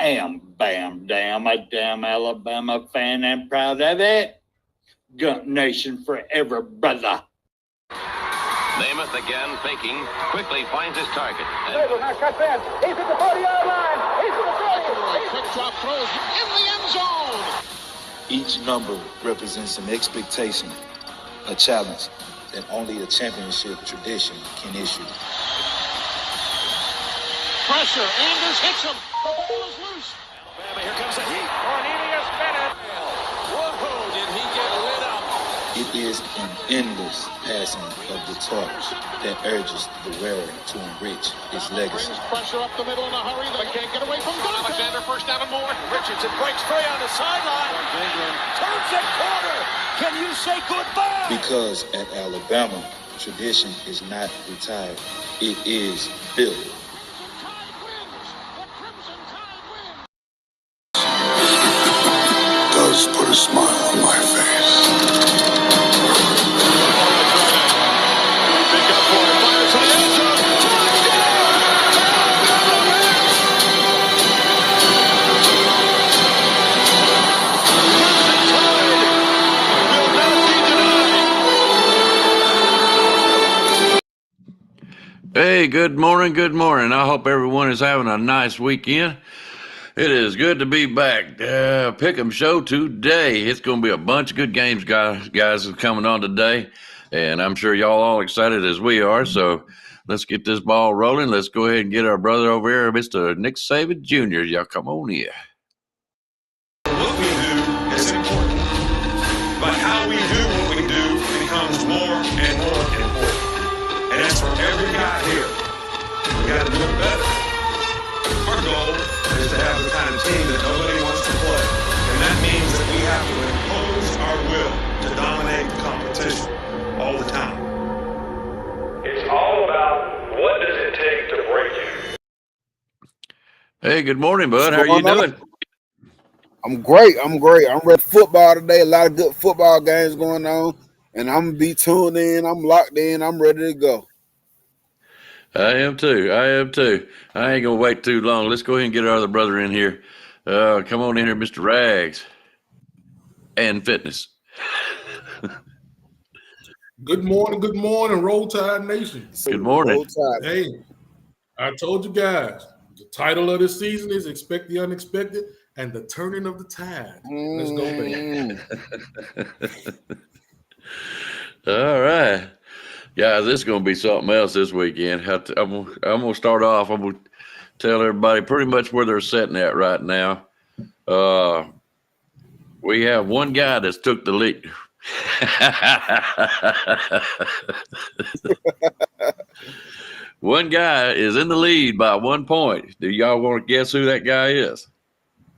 Bam, damn, a damn Alabama fan and proud of it. Gump Nation forever, brother. Namath again faking, quickly finds his target. Now cuts in. He's at the 40-yard line. He's at the 30. Quick drop throws in the end zone. Each number represents an expectation, a challenge that only a championship tradition can issue. Pressure. Anders hits him. The ball is loose. Alabama, here comes the heat. Cornelius Bennett. Whoa, did he get lit up? It is an endless passing of the torch that urges the wearer to enrich his legacy. Brings pressure up the middle in a hurry. They can't get away from Dante. Alexander first down and more. Richardson breaks free on the sideline. Turns it corner. Can you say goodbye? Because at Alabama, tradition is not retired. It is built. Does put a smile on my face. Hey, good morning, good morning. I hope everyone is having a nice weekend. It is good to be back. Pick'em show today. It's going to be a bunch of good games, guys are coming on today, and I'm sure y'all all excited as we are, so let's get this ball rolling. Let's go ahead and get our brother over here, Mr. Nick Saban Jr. Y'all come on here. What we do is important, but how we do what we do becomes more and more important. And that's for every guy here. We got to do it better. Our goal is to have the kind of team that nobody wants to play. And that means that we have to impose our will to dominate the competition all the time. It's all about what does it take to break you. Hey, good morning, bud. How are you doing? I'm great. I'm ready for football today. A lot of good football games going on. And I'm going to be tuned in. I'm locked in. I'm ready to go. I am too. I ain't going to wait too long. Let's go ahead and get our other brother in here. Come on in here, Mr. Rags and Fitness. Good morning, Roll Tide Nation. Good morning. Hey, I told you guys, the title of this season is Expect the Unexpected and the Turning of the Tide. Let's go, baby. All right. Guys, this is going to be something else this weekend. I'm going to start off. I'm going to tell everybody pretty much where they're sitting at right now. We have one guy that's took the lead. One guy is in the lead by 1 point. Do y'all want to guess who that guy is?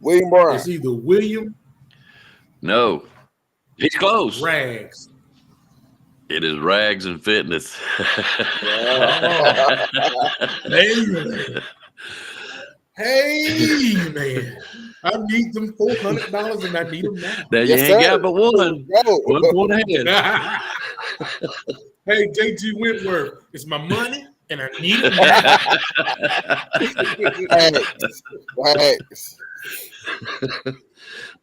William Brown. It's either William. No. He's close. Rags. It is Rags and Fitness. Hey, man. I need them $400 and I need them now. Now you ain't got but one. 1 point ahead. Hey, JG Whitworth, it's my money and I need it now.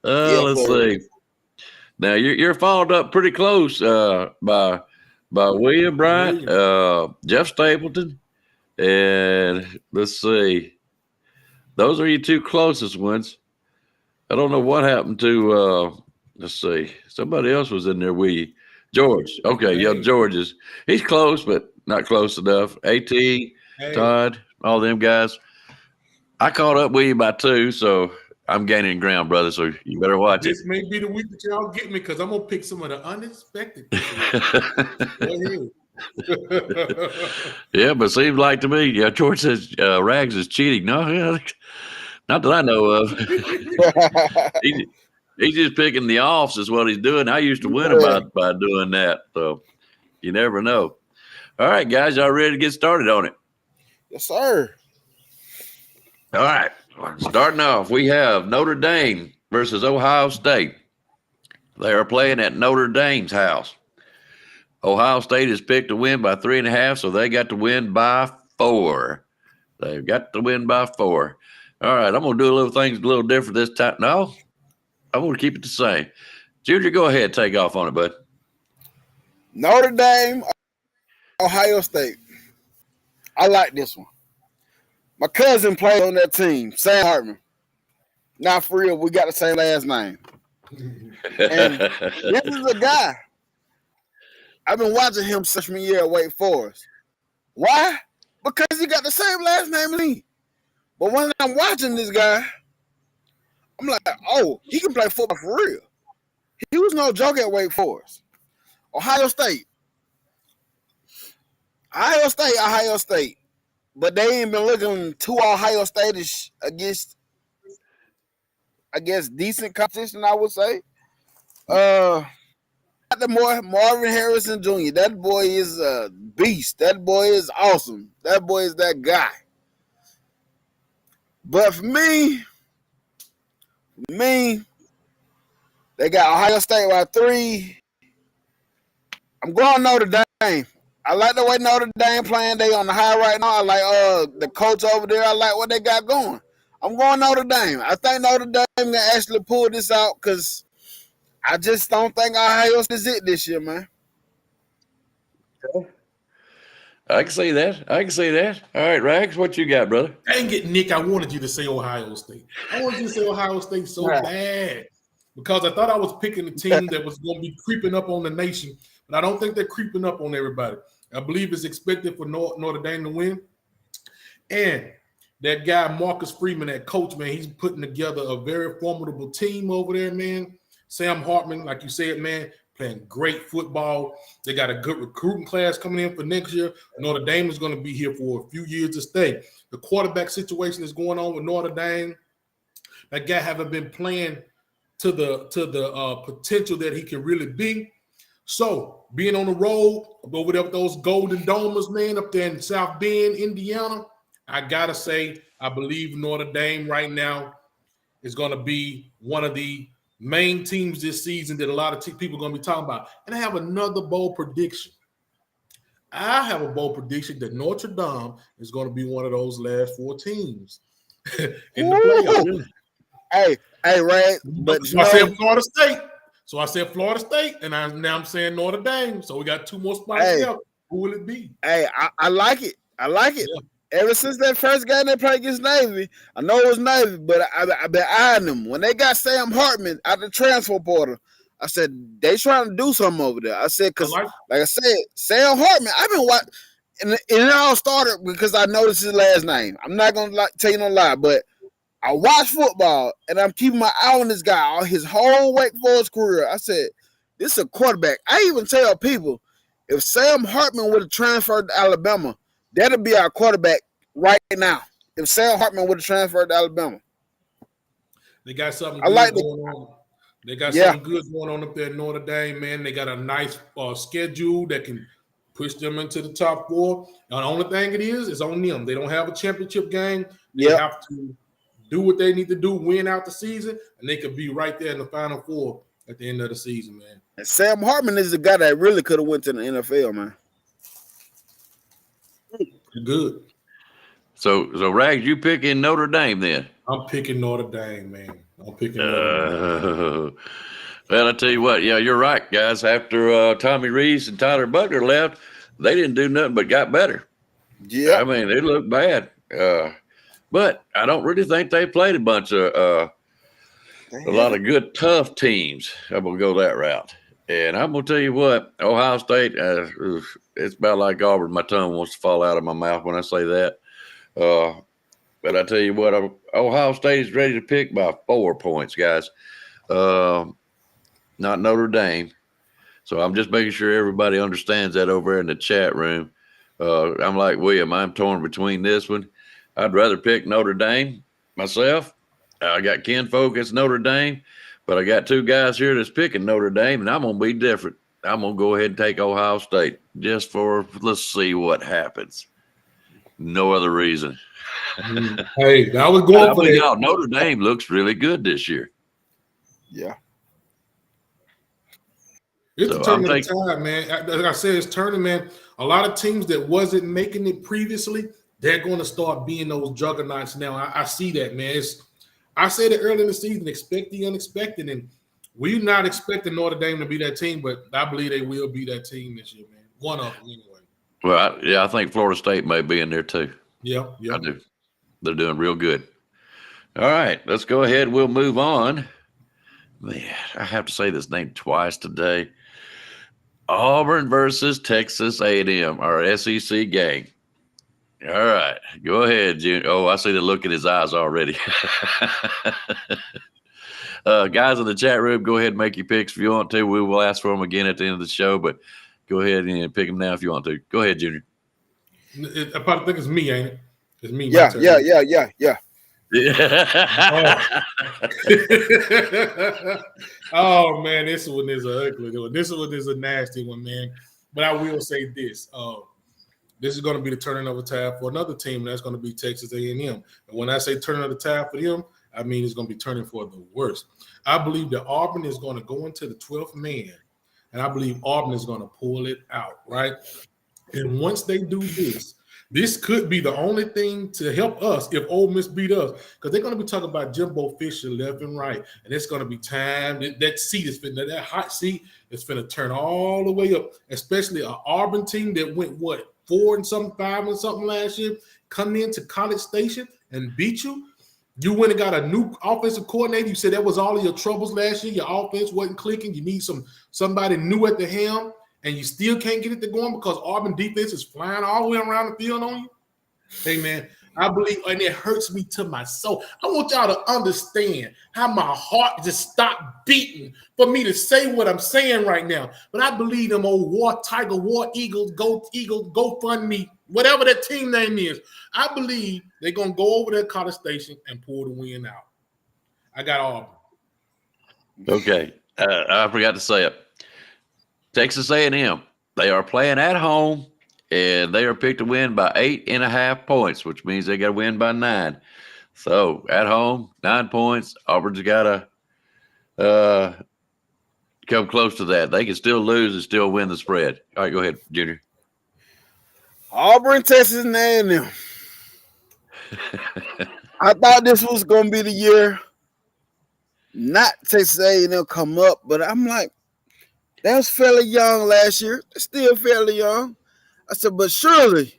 Let's see. Now you're followed up pretty close by William Bryant, Jeff Stapleton, and let's see. Those are your two closest ones. I don't know what happened to let's see. Somebody else was in there with you. George. Okay, yeah, George he's close, but not close enough. AT, Todd, all them guys. I caught up with you by 2, so I'm gaining ground, brother, so you better watch this may be the week that y'all get me because I'm going to pick some of the unexpected. Yeah, but seems like to me, yeah, George says Rags is cheating. No, yeah, not that I know of. He's just picking the offs is what he's doing. I used to win by doing that, so you never know. All right, guys, y'all ready to get started on it? Yes, sir. All right. Starting off, we have Notre Dame versus Ohio State. They are playing at Notre Dame's house. Ohio State is picked to win by 3.5, so they got to win by 4. They've got to win by 4. All right, I'm gonna do a little things a little different this time. No, I'm gonna keep it the same. Junior, go ahead, take off on it, bud. Notre Dame, Ohio State. I like this one. My cousin played on that team, Sam Hartman. Not for real, we got the same last name. And this is a guy. I've been watching him freshman year at Wake Forest. Why? Because he got the same last name as me. But when I'm watching this guy, I'm like, oh, he can play football for real. He was no joke at Wake Forest. Ohio State. Ohio State. But they ain't been looking too Ohio State-ish against, I guess, decent competition, I would say. The Marvin Harrison Jr. That boy is a beast. That boy is awesome. That boy is that guy. But for me, they got Ohio State by 3. I'm going Notre Dame. I like the way Notre Dame playing. They on the high right now. I like the coach over there. I like what they got going. I'm going Notre Dame. I think Notre Dame can actually pull this out because I just don't think Ohio is it this year, man. I can see that. All right, Rags, what you got, brother? Dang it, Nick. I wanted you to say Ohio State. I wanted you to say Ohio State so bad because I thought I was picking a team that was going to be creeping up on the nation, but I don't think they're creeping up on everybody. I believe it's expected for Notre Dame to win. And that guy, Marcus Freeman, that coach, man, he's putting together a very formidable team over there, man. Sam Hartman, like you said, man, playing great football. They got a good recruiting class coming in for next year. Notre Dame is going to be here for a few years to stay. The quarterback situation is going on with Notre Dame. That guy haven't been playing to the potential that he can really be. So being on the road over there with those Golden Domers, man, up there in South Bend, Indiana, I gotta say, I believe Notre Dame right now is going to be one of the main teams this season that a lot of people are going to be talking about. And I have another bold prediction. I have a bold prediction that Notre Dame is going to be one of those last 4 teams in the playoffs. Hey, Ray. But so I said Florida State. And now I'm saying Notre Dame. So we got 2 more spots left. Who will it be? Hey, I like it. Yeah. Ever since that first game they played against Navy, I know it was Navy, but I've been eyeing them. When they got Sam Hartman out the transfer portal, I said, they trying to do something over there. I said, because, like I said, Sam Hartman, I've been watching, and it all started because I noticed his last name. I'm not going to tell you no lie, but I watch football, and I'm keeping my eye on this guy all his whole Wake Forest career. I said, this is a quarterback. I even tell people, if Sam Hartman would have transferred to Alabama, that'll be our quarterback right now. If Sam Hartman would have transferred to Alabama. They got something good going on. They got something good going on up there in Notre Dame, man. They got a nice schedule that can push them into the top 4. Now, the only thing it is on them. They don't have a championship game. They have to do what they need to do, win out the season, and they could be right there in the Final 4 at the end of the season, man. And Sam Hartman is the guy that really could have went to the NFL, man. Good. So Rags, you picking Notre Dame then? I'm picking Notre Dame, man. Notre Dame. Well, I tell you what, yeah, you're right, guys. After Tommy Rees and Tyler Buckner left, they didn't do nothing but got better. Yeah. I mean, they looked bad. But I don't really think they played a bunch of a lot of good, tough teams. I'm going to go that route. And I'm going to tell you what, Ohio State, it's about like Auburn. My tongue wants to fall out of my mouth when I say that. But I tell you what, Ohio State is ready to pick by 4 points, guys. Not Notre Dame. So I'm just making sure everybody understands that over there in the chat room. I'm like William. I'm torn between this one. I'd rather pick Notre Dame myself. I got kinfolk that's Notre Dame. But I got 2 guys here that's picking Notre Dame, and I'm going to be different. I'm going to go ahead and take Ohio State just for let's see what happens. No other reason. Hey, I was going for that. Notre Dame looks really good this year. Yeah. It's a turn of the tide, man. Like I said, it's turning, man. A lot of teams that wasn't making it previously they're going to start being those juggernauts now. I see that, man. I said it early in the season, expect the unexpected, and we're not expecting Notre Dame to be that team, but I believe they will be that team this year, man. One of them, anyway. Well, I think Florida State may be in there too. Yeah. I do. They're doing real good. All right, let's go ahead. We'll move on. Man, I have to say this name twice today. Auburn versus Texas A&M, our SEC game. All right, go ahead, Junior. Oh, I see the look in his eyes already. Guys in the chat room, go ahead and make your picks if you want to. We will ask for them again at the end of the show, but go ahead and pick them now if you want to. Go ahead, Junior. I probably think it's me, ain't it? It's me. Yeah. Oh man, this one is an ugly one. This one is a nasty one, man. But I will say this: this is going to be the turning of a tap for another team. That's going to be Texas A&M. And when I say turning of the tap for them, I mean it's going to be turning for the worst. I believe that Auburn is going to go into the 12th man, and I believe Auburn is going to pull it out, right? And once they do this, this could be the only thing to help us if Ole Miss beat us, because they're going to be talking about Jimbo Fisher left and right, and it's going to be time. That seat is finna, that hot seat is finna turn all the way up, especially an Auburn team that went, 4 and something, 5 and something last year, come into College Station and beat you. You went and got a new offensive coordinator. You said that was all of your troubles last year. Your offense wasn't clicking. You need somebody new at the helm, and you still can't get it to going because Auburn defense is flying all the way around the field on you. Hey, man, I believe, and it hurts me to my soul. I want y'all to understand how my heart just stopped beating for me to say what I'm saying right now. But I believe them old War Eagles, Go Fund Me, whatever that team name is. I believe they're going to go over there to College Station and pull the win out. I got Auburn. Okay. I forgot to say it. Texas A&M, they are playing at home, and they are picked to win by 8.5 points, which means they got to win by 9. So at home, 9 points. Auburn's got to come close to that. They can still lose and still win the spread. All right, go ahead, Junior. Auburn, Texas, and A&M. I thought this was going to be the year not Texas A&M come up, but I'm like, they was fairly young last year. They're still fairly young. I said, but surely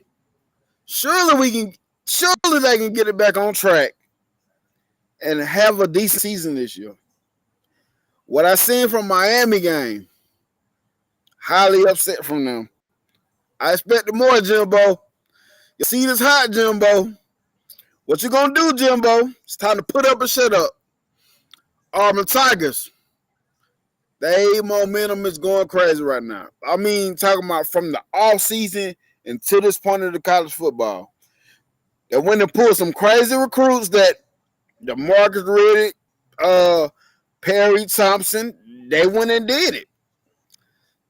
they can get it back on track and have a decent season this year. What I seen from Miami game, highly upset from them. I expected more, Jimbo. You see this hot, Jimbo. What you gonna do, Jimbo? It's time to put up and shut up. Auburn Tigers. Their momentum is going crazy right now. I mean, talking about from the off season until this point of the college football. They went and pulled some crazy recruits that the Marcus Riddick, Perry Thompson, they went and did it.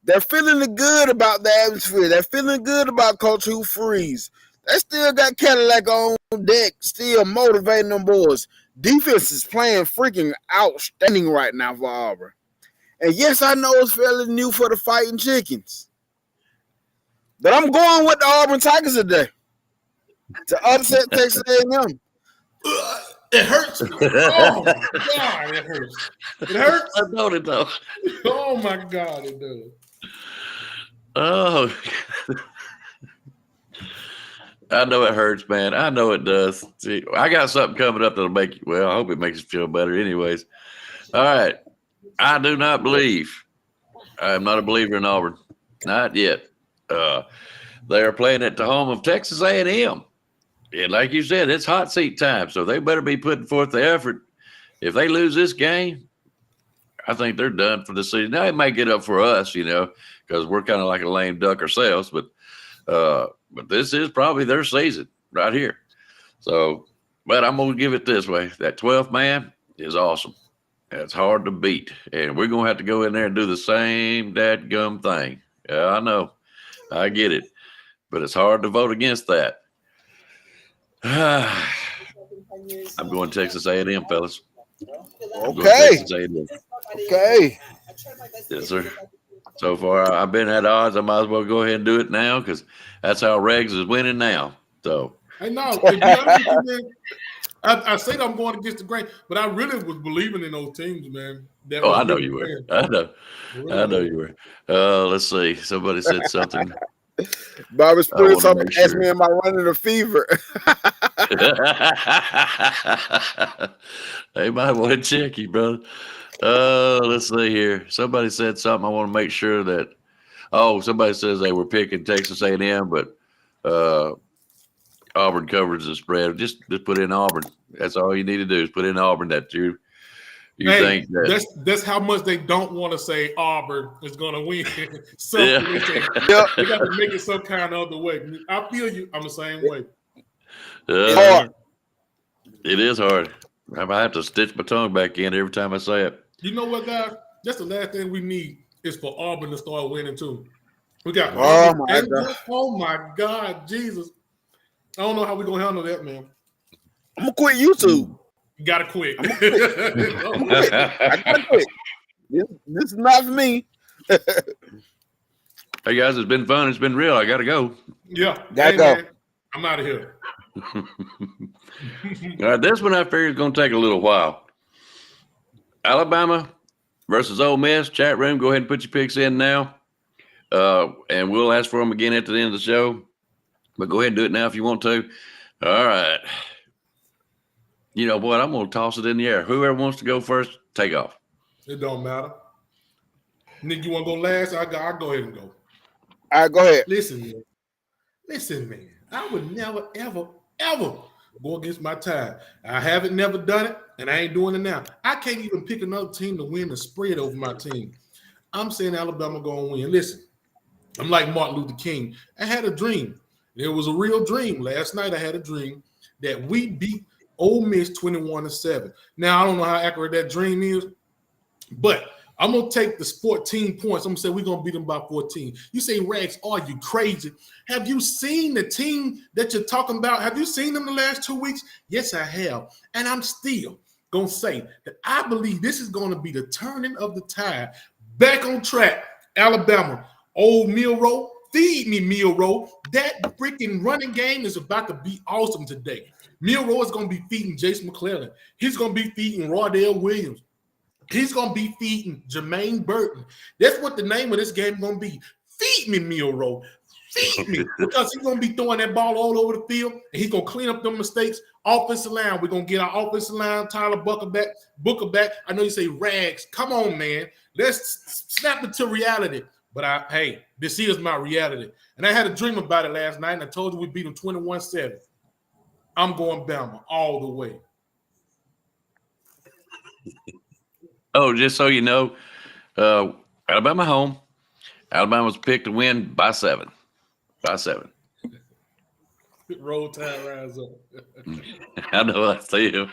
They're feeling good about the atmosphere. They're feeling good about Coach Hugh Freeze. They still got Cadillac on deck, still motivating them boys. Defense is playing freaking outstanding right now for Auburn. And yes, I know it's fairly new for the Fighting Chickens. But I'm going with the Auburn Tigers today to upset Texas A&M. It hurts me. Oh, my God, it hurts. It hurts. I know it does. Oh, my God, it does. Oh, I know it hurts, man. I know it does. See, I got something coming up that'll make you, well, I hope it makes you feel better anyways. All right. I do not believe. I am not a believer in Auburn. Not yet. They are playing at the home of Texas A&M. And like you said, it's hot seat time, so they better be putting forth the effort. If they lose this game, I think they're done for the season. Now, it may get up for us, because we're kind of like a lame duck ourselves, but this is probably their season right here. So, but I'm going to give it this way. That 12th man is awesome. It's hard to beat, and we're going to have to go in there and do the same dadgum thing. Yeah, I know. I get it, but it's hard to vote against that. I'm going Texas A&M, fellas. Okay. Texas A&M. Okay. Yes, sir. So far, I've been at odds. I might as well go ahead and do it now because that's how Regs is winning now. So Hey, no, to be honest with you, man, I say that I'm going against the grain, but I really was believing in those teams, man. That Oh, was I know really you were. playing. I know. Really I know was. you were. Let's see. Somebody said something. Bobby I Spurrier want to something make asked sure. me, am I running a fever? They might want to check you, brother. Let's see here. Somebody said something. I want to make sure that. Oh, somebody says they were picking Texas A&M, but Auburn covers the spread. Just put in Auburn. That's all you need to do is put in Auburn. That you Hey, think that. that's how much they don't want to say Auburn is going to win. Yeah. They say, Yep. they got to make it some kind of other way. I feel you. I'm the same way. It's hard. It is hard. I might have to stitch my tongue back in every time I say it. You know what, guys? That's the last thing we need is for Auburn to start winning too. We got Oh Auburn my and God. oh my God, Jesus! I don't know how we're gonna handle that, man. I'm gonna quit YouTube. You gotta quit. I'm gonna quit. I gotta quit. This is not for me. Hey guys, it's been fun. It's been real. I gotta go. Yeah, Gotta go. man, I'm out of here. All right, this one I figure is going to take a little while. Alabama versus Ole Miss. Chat room, go ahead and put your picks in now. And we'll ask for them again at the end of the show. But go ahead and do it now if you want to. All right. You know what? I'm going to toss it in the air. Whoever wants to go first, take off. It don't matter. Nick, you want to go last? I'll go ahead and go. All right, go ahead. Listen, man. I would never, ever go against my tide. I haven't never done it, and I ain't doing it now. I can't even pick another team to win the spread over my team. I'm saying Alabama going to win. Listen, I'm like Martin Luther King. I had a dream. It was a real dream. Last night I had a dream that we beat Ole Miss 21-7. Now, I don't know how accurate that dream is, but I'm going to take this 14 points. I'm going to say we're going to beat them by 14. You say, Rags, are you crazy? Have you seen the team that you're talking about? Have you seen them the last 2 weeks? Yes, I have. And I'm still going to say that I believe this is going to be the turning of the tide. Back on track, Alabama. Old Milroe, feed me, Milroe. That freaking running game is about to be awesome today. Milroe is going to be feeding Jason McClellan. He's going to be feeding Roydell Williams. He's going to be feeding Jermaine Burton. That's what the name of this game is going to be. Feed me, Milroe. Feed me. Because he's going to be throwing that ball all over the field, and he's going to clean up them mistakes. Offensive line, we're going to get our offensive line, Tyler Booker back. I know you say, Rags, come on, man. Let's snap it to reality. But hey, this is my reality. And I had a dream about it last night, and I told you we beat them 21-7. I'm going Bama all the way. Oh, just so you know, Alabama home. Alabama's picked to win by 7. By 7. Roll Tide rise up. I know I see him.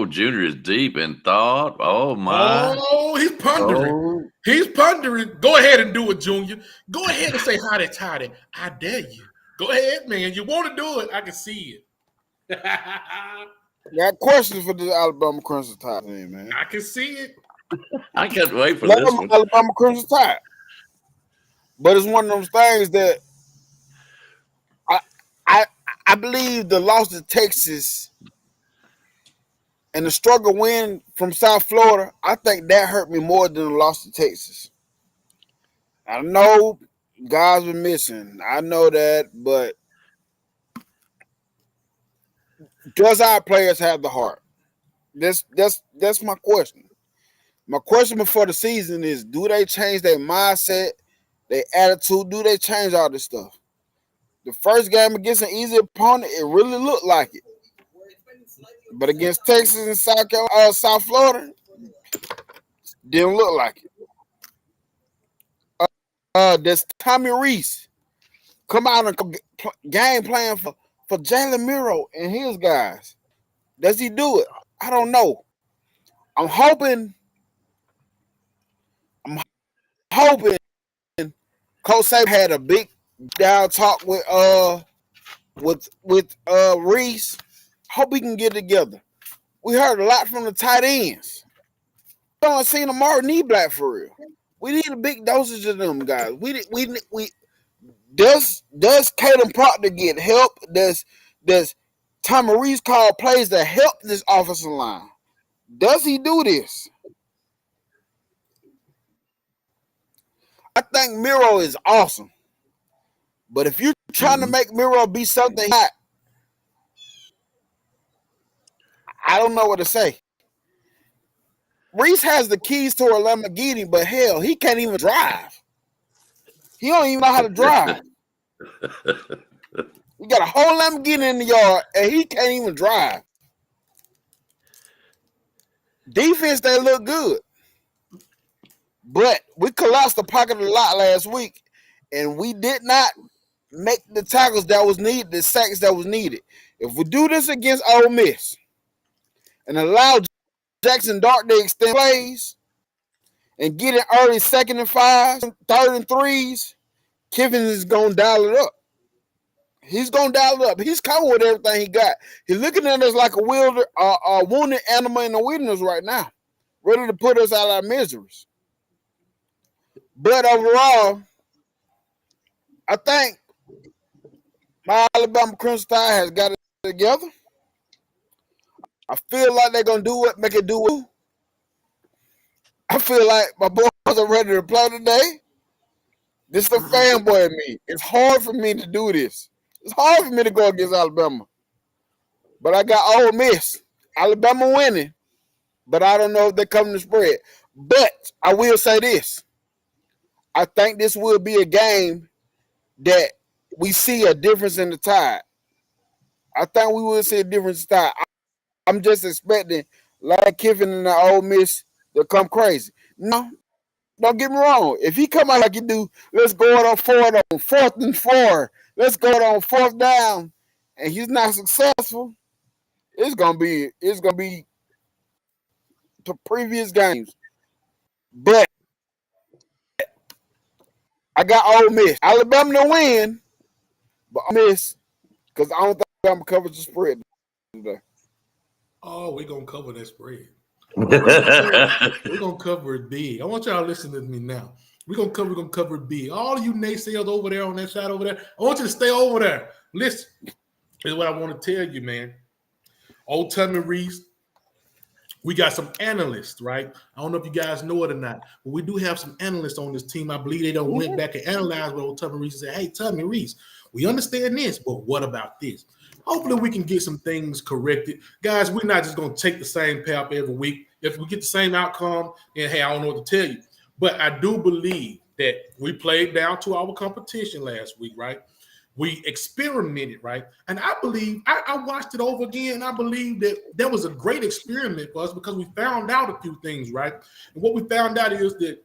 Junior is deep in thought. Oh, my. Oh, he's pondering. Oh. He's pondering. Go ahead and do it, Junior. Go ahead and say howdy. I dare you. Go ahead, man. You want to do it. I can see it. Got questions for the Alabama Crimson Tide, man. I can see it. I can't wait for this one. Alabama Crimson Tide. But it's one of those things that I believe the loss to Texas and the struggle win from South Florida, I think that hurt me more than the loss to Texas. I know guys were missing. I know that, but does our players have the heart? That's my question. My question before the season is, do they change their mindset, their attitude? Do they change all this stuff? The first game against an easy opponent, it really looked like it. But against Texas and South Florida, didn't look like it. Does Tommy Reese come out and game plan for Jalen Miro and his guys? Does he do it? I don't know. I'm hoping Coach Saban had a big down talk with Reese. Hope we can get together. We heard a lot from the tight ends. We don't see them Martin E. Black for real. We need a big dosage of them guys. Does Caden Proctor get help? Does Tommy Reese call plays to help this offensive line? Does he do this? I think Miro is awesome. But if you're trying to make Miro be something hot, I don't know what to say. Reese has the keys to a Lamborghini, but hell, he can't even drive. He don't even know how to drive. We got a whole Lamborghini in the yard, and he can't even drive. Defense, they look good. But we collapsed the pocket a lot last week, and we did not make the tackles that was needed, the sacks that was needed. If we do this against Ole Miss and allow Jackson Dart to extend plays and get it early 2nd and 5, 3rd and 3s, Kiffin is going to dial it up. He's going to dial it up. He's coming with everything he got. He's looking at us like a wounded animal in the wilderness right now, ready to put us out of our miseries. But overall, I think my Alabama Crimson Tide has got it together. I feel like they're going to do it, make it do it. I feel like my boys are ready to play today. This is the fanboy in me. It's hard for me to do this. It's hard for me to go against Alabama. But I got Ole Miss. Alabama winning. But I don't know if they're coming to spread. But I will say this. I think this will be a game that we see a difference in the Tide. I think we will see a difference in the Tide. I'm just expecting Lane Kiffin and the Ole Miss to come crazy. No, don't get me wrong. If he come out like he do, let's go on 4th and 4. Let's go on 4th down, and he's not successful. It's gonna be to previous games. But I got Ole Miss. Alabama to win, but Ole Miss, because I don't think Alabama covers the spread today. Oh, we're going to cover that spread. We're going to cover it big. I want y'all to listen to me now. We're going to cover it big. All of you naysayers over there on that side over there, I want you to stay over there. Listen, here's what I want to tell you, man. Old Tommy Reese, we got some analysts, right? I don't know if you guys know it or not, but we do have some analysts on this team. I believe they done went back and analyzed what old Tommy Reese and said, hey, Tommy Reese, we understand this, but what about this? Hopefully we can get some things corrected. Guys, we're not just going to take the same path every week. If we get the same outcome, then, hey, I don't know what to tell you. But I do believe that we played down to our competition last week, right? We experimented, right? And I believe, I watched it over again, and I believe that was a great experiment for us because we found out a few things, right? And what we found out is that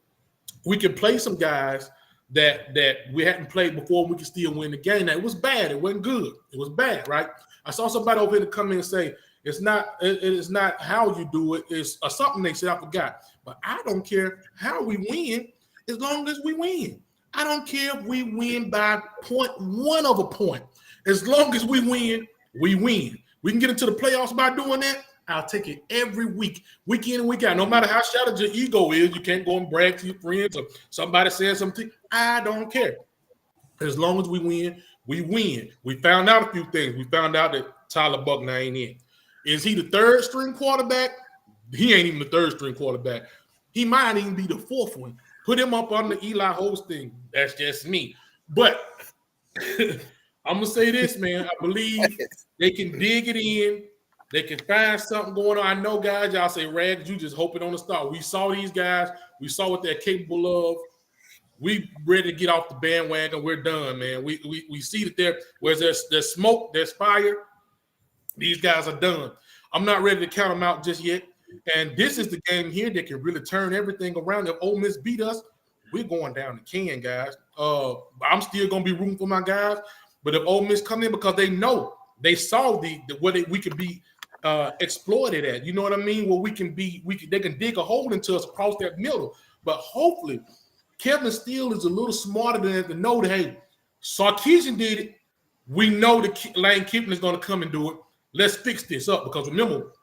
we can play some guys that we hadn't played before, and we can still win the game. Now, it was bad. It wasn't good. It was bad, right? I saw somebody over here to come in and say, it is not how you do it. It's something they said, I forgot. But I don't care how we win as long as we win. I don't care if we win by 0.1 of a point. As long as we win, we win. We can get into the playoffs by doing that. I'll take it every week, week in and week out. No matter how shattered your ego is, you can't go and brag to your friends or somebody says something. I don't care. As long as we win, we win. We found out a few things. We found out that Tyler Buckner ain't in. Is he the third string quarterback? He ain't even the third string quarterback. He might even be the fourth one. Put him up on the Eli Holstein. That's just me. But I'm going to say this, man. I believe they can dig it in. They can find something going on. I know, guys, y'all say, Rags, you just hoping on the start. We saw these guys. We saw what they're capable of. We ready to get off the bandwagon. We're done, man. We see that where there's smoke, there's fire. These guys are done. I'm not ready to count them out just yet. And this is the game here that can really turn everything around. If Ole Miss beat us, we're going down the can, guys. I'm still going to be rooting for my guys. But if Ole Miss come in, because they know, they saw where we could be exploited at. You know what I mean? Where they can dig a hole into us across that middle. But hopefully, Kevin Steele is a little smarter than that to know that, hey, Sarkisian did it. We know that Lane Kiffin is going to come and do it. Let's fix this up. Because remember,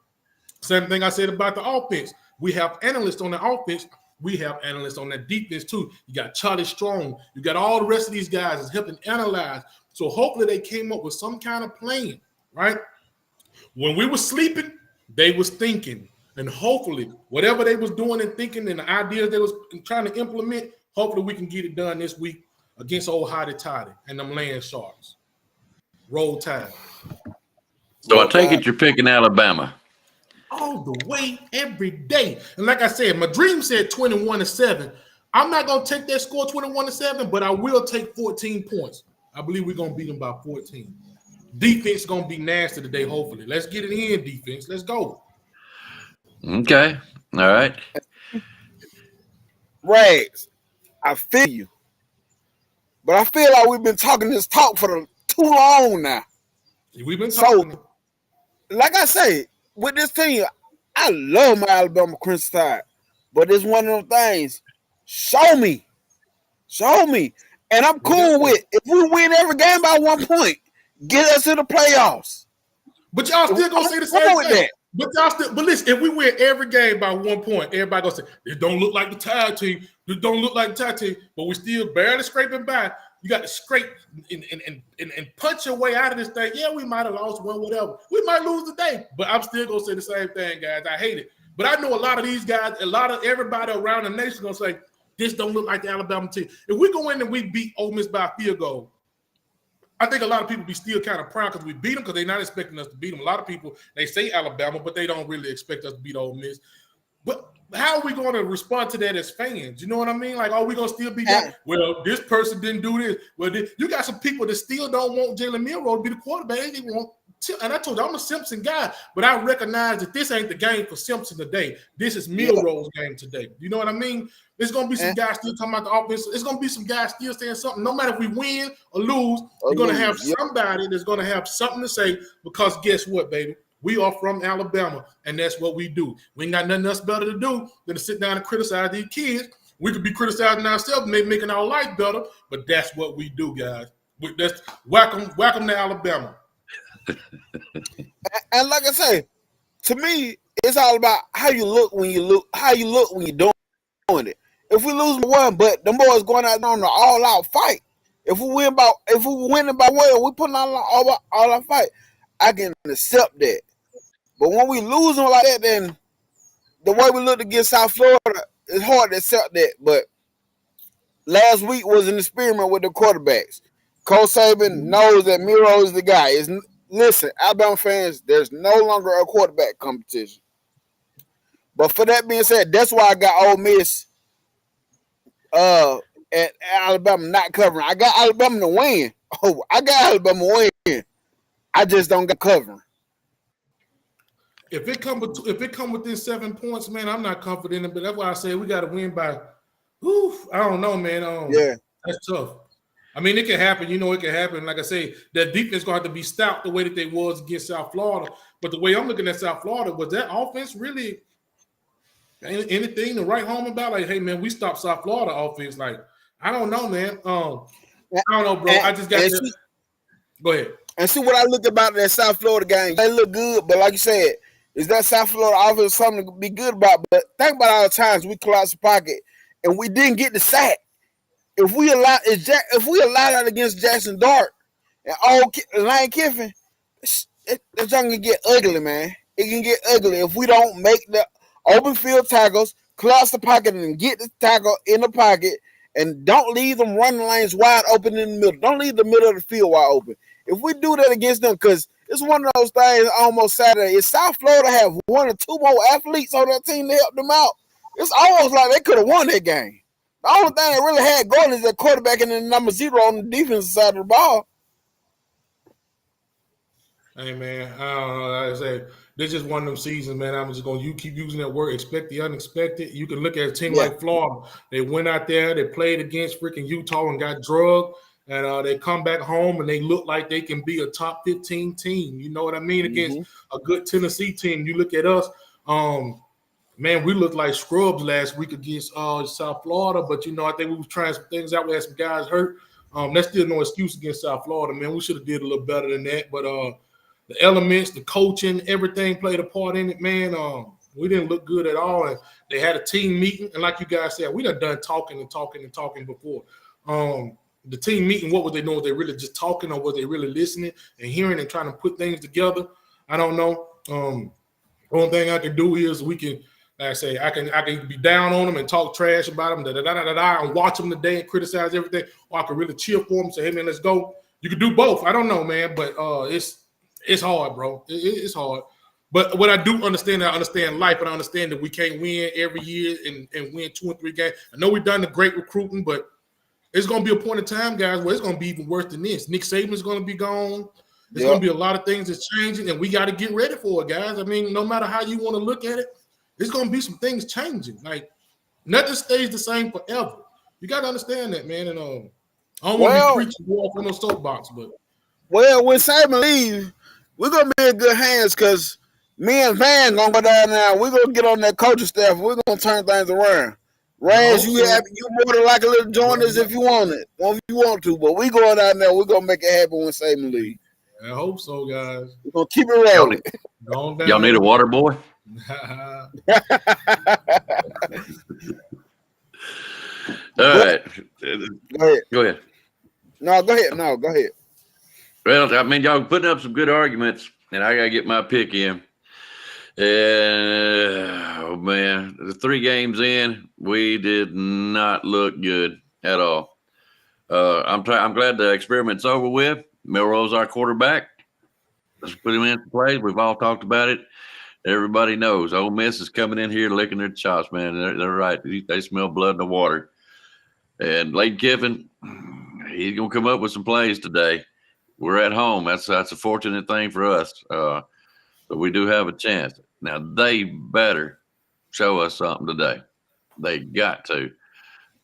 same thing I said about the offense. We have analysts on the offense we have analysts on that defense too. You got Charlie Strong. You got all the rest of these guys that's helping analyze. So hopefully they came up with some kind of plan, right? When we were sleeping, they was thinking. And hopefully whatever they was doing and thinking and the ideas they was trying to implement, hopefully we can get it done this week against old Hotty Toddy and them Land Sharks. Roll Tide. So I take it you're picking Alabama. All the way, every day. And like I said, my dream said 21-7. I'm not going to take that score 21-7, but I will take 14 points. I believe we're going to beat them by 14. Defense is going to be nasty today, hopefully. Let's get it in, defense. Let's go. Okay. All right. Rags, I feel you. But I feel like we've been talking this talk for too long now. We've been talking. So, like I say, with this team, I love my Alabama Crimson Tide. But it's one of them things. Show me. Show me. And I'm cool with if we win every game by 1 point, get us to the playoffs. But y'all still gonna say the same thing. But y'all still, but listen, if we win every game by 1 point, everybody gonna say it don't look like the Tide team. It don't look like the Tide team, but we still barely scraping by. You got to scrape and punch your way out of this thing. Yeah, we might have lost one, whatever. We might lose today, but I'm still gonna say the same thing, guys. I hate it. But I know a lot of these guys, a lot of everybody around the nation gonna say, this don't look like the Alabama team. If we go in and we beat Ole Miss by a field goal, I think a lot of people be still kind of proud because we beat them because they're not expecting us to beat them. A lot of people, they say Alabama, but they don't really expect us to beat Ole Miss. But how are we going to respond to that as fans? You know what I mean? Like, are we going to still be that? Well, this person didn't do this. Well, you got some people that still don't want Jalen Milroe to be the quarterback. They want, and I told you, I'm a Simpson guy, but I recognize that this ain't the game for Simpson today. This is Milroe's game today. You know what I mean? There's going to be some guys still talking about the offense. There's going to be some guys still saying something. No matter if we win or lose, you're going to have somebody that's going to have something to say because guess what, baby? We are from Alabama, and that's what we do. We ain't got nothing else better to do than to sit down and criticize these kids. We could be criticizing ourselves, maybe making our life better, but that's what we do, guys. That's welcome to Alabama. And like I say, to me, it's all about how you look when you're doing it. If we lose by one, but the boys going out on the all-out fight. If we winning by one, we putting all out fight. I can accept that. But when we lose them like that, then the way we looked against South Florida, it's hard to accept that. But last week was an experiment with the quarterbacks. Coach Saban knows that Miro is the guy. Listen, Alabama fans, there's no longer a quarterback competition. But for that being said, that's why I got Ole Miss at Alabama not covering. I got Alabama to win. Oh, I got Alabama win. I just don't get covering. If it come within 7 points, man, I'm not confident. But that's why I say we got to win by. I don't know, man. Yeah, that's tough. I mean, it can happen. You know, it can happen. Like I say, that defense going to have to be stout the way that they was against South Florida. But the way I'm looking at South Florida, was that offense really anything to write home about? Like, hey, man, we stopped South Florida offense. Like, I don't know, man. I don't know, bro. I just got to go ahead. And see what I look about that South Florida game. They look good, but like you said, is that South Florida offense something to be good about? But think about all the times we collapsed the pocket and we didn't get the sack. If we allow that against Jackson Dart and Lane Kiffin, it's gonna get ugly, man. It can get ugly if we don't make the open field tackles, collapse the pocket, and get the tackle in the pocket, and don't leave them running lanes wide open in the middle. Don't leave the middle of the field wide open. If we do that against them, because it's one of those things almost Saturday. If South Florida have one or two more athletes on that team to help them out, it's almost like they could have won that game. The only thing they really had going is that quarterback and then number 0 on the defensive side of the ball. Hey, man, I don't know. Like I said, this is one of them seasons, man. I'm just going to keep using that word, expect the unexpected. You can look at a team like Florida. They went out there, they played against freaking Utah and got drugged, and they come back home and they look like they can be a top 15 team. You know what I mean? Against a good Tennessee team. You look at us, man, we looked like scrubs last week against South Florida, but, you know, I think we were trying some things out. We had some guys hurt. That's still no excuse against South Florida, man. We should have did a little better than that, but the elements, the coaching, everything played a part in it, man. We didn't look good at all. And they had a team meeting. And like you guys said, we done talking before. The team meeting, what was they doing? Was they really just talking, or was they really listening and hearing and trying to put things together? I don't know. One thing I can do is we can, like I say, I can be down on them and talk trash about them, and watch them today and criticize everything, or I can really cheer for them, say, hey man, let's go. You can do both. I don't know, man, but it's hard, bro. It's hard. But what I do understand, I understand life, and I understand that we can't win every year and win 2 or 3 games. I know we've done the great recruiting, but it's going to be a point in time, guys, where it's going to be even worse than this. Nick Saban's going to be gone. There's going to be a lot of things that's changing, and we got to get ready for it, guys. I mean, no matter how you want to look at it, there's going to be some things changing. Like, nothing stays the same forever. You got to understand that, man. And I don't want to be preaching walk on no soapbox, but. Well, when Saban leaves, we're going to be in good hands because me and Van going to go down there. We're going to get on that coaching staff. We're going to turn things around. Rams, you more than like a little join us if you want it, if you want to. But we going down there. We're gonna make it happen when Saban leaves. I hope so, guys. We're gonna keep it rolling. Y'all need a water boy? All right. Go ahead. No, go ahead. No, go ahead. Well, I mean, y'all putting up some good arguments, and I gotta get my pick in. Oh man, the 3 games in, we did not look good at all. I'm glad the experiment's over with. Milroe's our quarterback. Let's put him into play. We've all talked about it. Everybody knows Ole Miss is coming in here licking their chops, man. They're right. They smell blood in the water. And Lane Kiffin, he's gonna come up with some plays today. We're at home. That's a fortunate thing for us. But we do have a chance. Now, they better show us something today. They got to.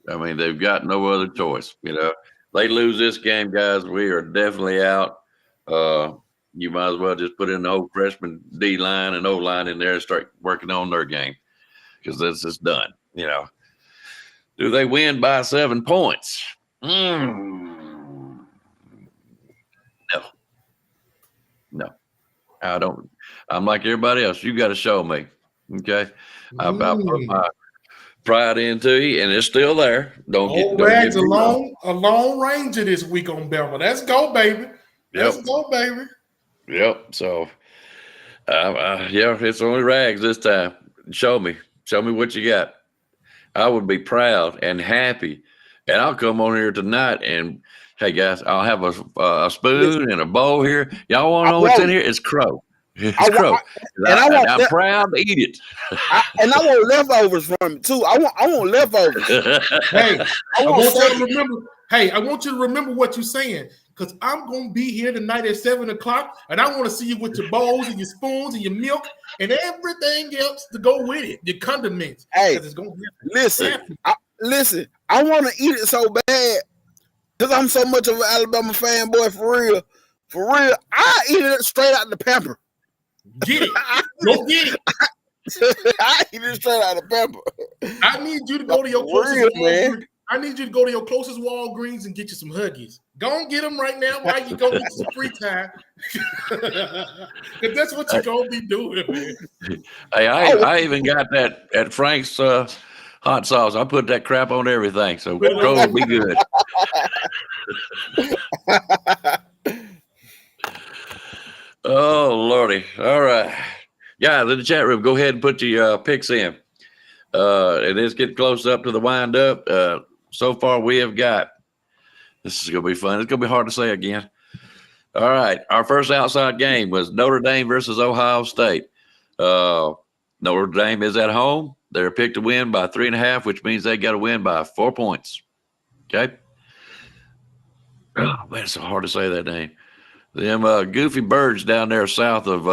I mean, they've got no other choice. You know, they lose this game, guys, we are definitely out. You might as well just put in the whole freshman D line and O line in there and start working on their game because this is done. You know, do they win by 7 points? No. I don't. I'm like everybody else. You got to show me. Okay. I put my pride into you, and it's still there. Don't get a long ranger this week on BAMA. Let's go, baby. Let's go, baby. Yep. So, yeah, it's only Rags this time. Show me what you got. I would be proud and happy, and I'll come on here tonight and. Hey guys, I'll have a spoon and a bowl here. Y'all want to know what's in here? It's crow. It's crow. I'm proud to eat it. And I want leftovers from it too. I want leftovers. Hey, I want you to remember what you're saying, because I'm gonna be here tonight at 7:00, and I want to see you with your bowls and your spoons and your milk and everything else to go with it. Your condiments. Hey, it's gonna listen. I want to eat it so bad. Because I'm so much of an Alabama fanboy, for real. I eat it straight out the pamper. Get it. Go get it. I eat it straight out the pamper. I need you to go to your closest Walgreens. I need you to go to your closest Walgreens and get you some Huggies. Go and get them right now while you go get some free time. Because that's what you're going to be doing, man. Hey, I even got that at Frank's hot sauce. I put that crap on everything, so Crow will be good. Oh, Lordy. All right. Guys, in the chat room, go ahead and put your picks in. And it's getting close up to the wind up. So far, we have got, this is going to be fun. It's going to be hard to say again. All right. Our first outside game was Notre Dame versus Ohio State. Notre Dame is at home. They're picked to win by 3.5, which means they got to win by 4 points. Okay. Oh, man, it's so hard to say that name. Them goofy birds down there south of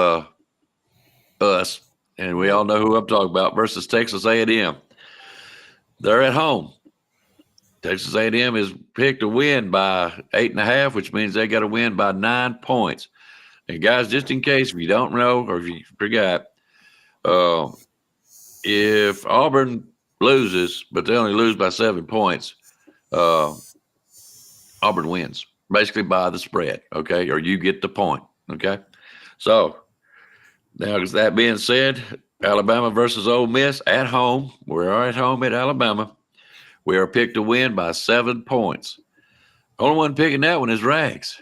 us, and we all know who I'm talking about, versus Texas A&M. They're at home. Texas A&M is picked to win by 8.5, which means they got to win by 9 points. And guys, just in case if you don't know or if you forgot, if Auburn loses, but they only lose by 7 points, Auburn wins, basically by the spread, okay? Or you get the point, okay? So, now, with that being said, Alabama versus Ole Miss at home. We are at home at Alabama. We are picked to win by 7 points. Only one picking that one is Rags.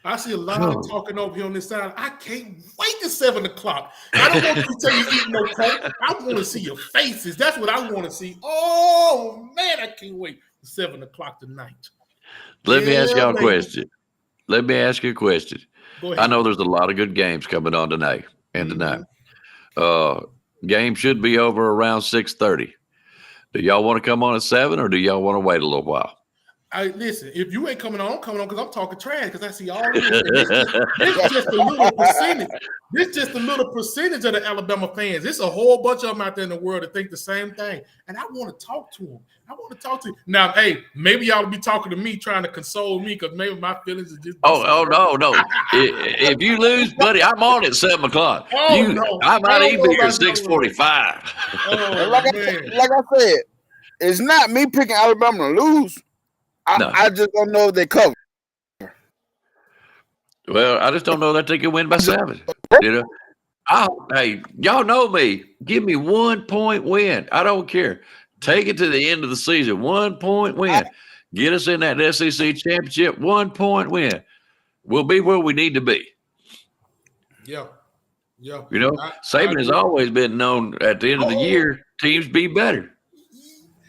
I see a lot of talking over here on this side. I can't wait till 7 o'clock. I don't want you to tell you eating no coke. I want to see your faces. That's what I want to see. Oh, man, I can't wait for 7 o'clock tonight. Let me ask y'all a question. Let me ask you a question. Go ahead. I know there's a lot of good games coming on tonight and tonight. Game should be over around 6:30. Do y'all want to come on at 7 or do y'all want to wait a little while? Listen, if you ain't coming on, I'm coming on because I'm talking trash because I see all of this. It's just a little percentage. This just a little percentage of the Alabama fans. There's a whole bunch of them out there in the world that think the same thing. And I want to talk to them. I want to talk to you. Now, hey, maybe y'all will be talking to me trying to console me because maybe my feelings are just. No. If you lose, buddy, I'm on at 7 o'clock. No. I might even be here at 6:45. Like I said, it's not me picking Alabama to lose. I just don't know if they cover. Well, I just don't know that they can win by 7. You know, hey, y'all know me. Give me 1 point win. I don't care. Take it to the end of the season. 1 point win. Get us in that SEC championship. 1 point win. We'll be where we need to be. Yeah. You know, Saban has always been known at the end of the year, teams be better.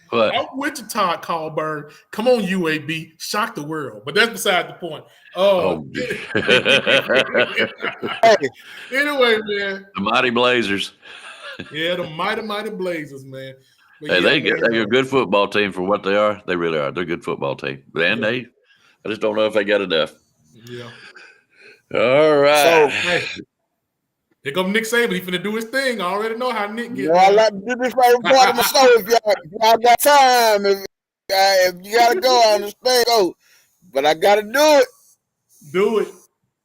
But I'm with you, Todd Callburn. Come on, UAB, shock the world. But that's beside the point. Anyway, man. The Mighty Blazers. Yeah, the mighty Blazers, man. But hey, they're a good football team for what they are. They really are. They're a good football team. I just don't know if they got enough. Yeah. All right. So, hey, here comes Nick Saban. He's finna do his thing. I already know how Nick gets. I like to do this right part of my show. If y'all got time, if you gotta go, I understand. Go, but I gotta do it. Do it.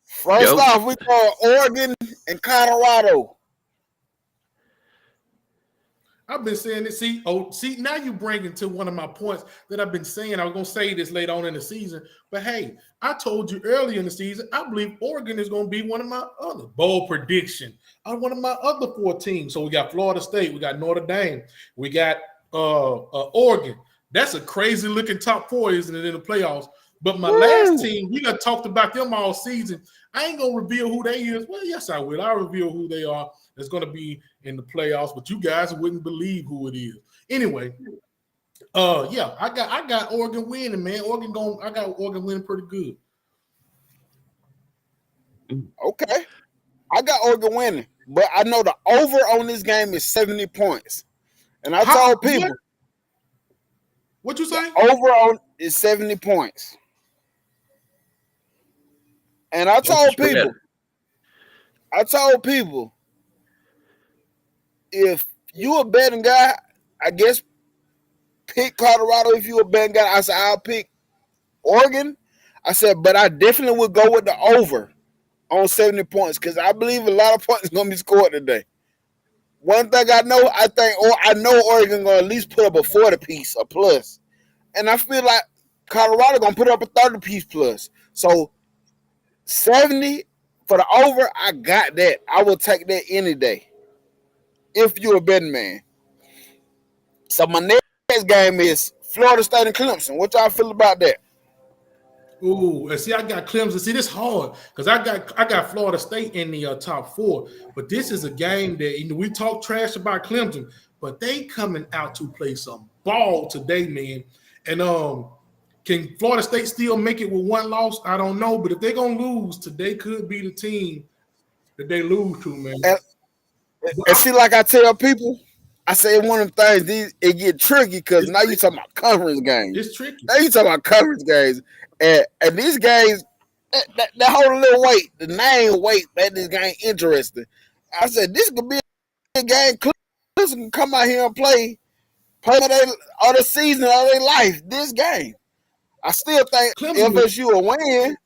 First off, we go Oregon and Colorado. I've been saying this. See, now you bring into one of my points that I've been saying. I was going to say this later on in the season. But, hey, I told you earlier in the season, I believe Oregon is going to be one of my other bold prediction. One of my other 4 teams. So we got Florida State. We got Notre Dame. We got Oregon. That's a crazy-looking top 4, isn't it, in the playoffs? But my last team, we done talked about them all season. I ain't going to reveal who they is. Well, yes, I will. I'll reveal who they are. It's going to be in the playoffs, but you guys wouldn't believe who it is. Anyway, I got Oregon winning, man. I got Oregon winning pretty good. Okay. I got Oregon winning, but I know the over on this game is 70 points. And I told people. What you say? Over on is 70 points. And I told people, if you a betting guy, I guess pick Colorado. If you a betting guy, I said I'll pick Oregon. I said, but I definitely would go with the over on 70 points because I believe a lot of points are going to be scored today. One thing I know, I know Oregon going to at least put up a 40 piece, a plus. And I feel like Colorado going to put up a 30 piece plus. So 70 for the over, I got that. I will take that any day if you're a betting man. So my next game is Florida State and Clemson. What y'all feel about that? Ooh, and see, I got Clemson. See, this hard because I got Florida State in the top 4. But this is a game that we talk trash about Clemson, but they coming out to play some ball today, man. And can Florida State still make it with 1 loss? I don't know, but if they're gonna lose, today could be the team that they lose to, man. And see, like I tell people, I say one of the things, it get tricky because now you're talking about conference games. It's tricky. Now you're talking about conference games. And these games, that whole little weight, the name weight, made this game interesting. I said, this could be a game Clemson can come out here and play all the season, all their life, this game. I still think FSU will win,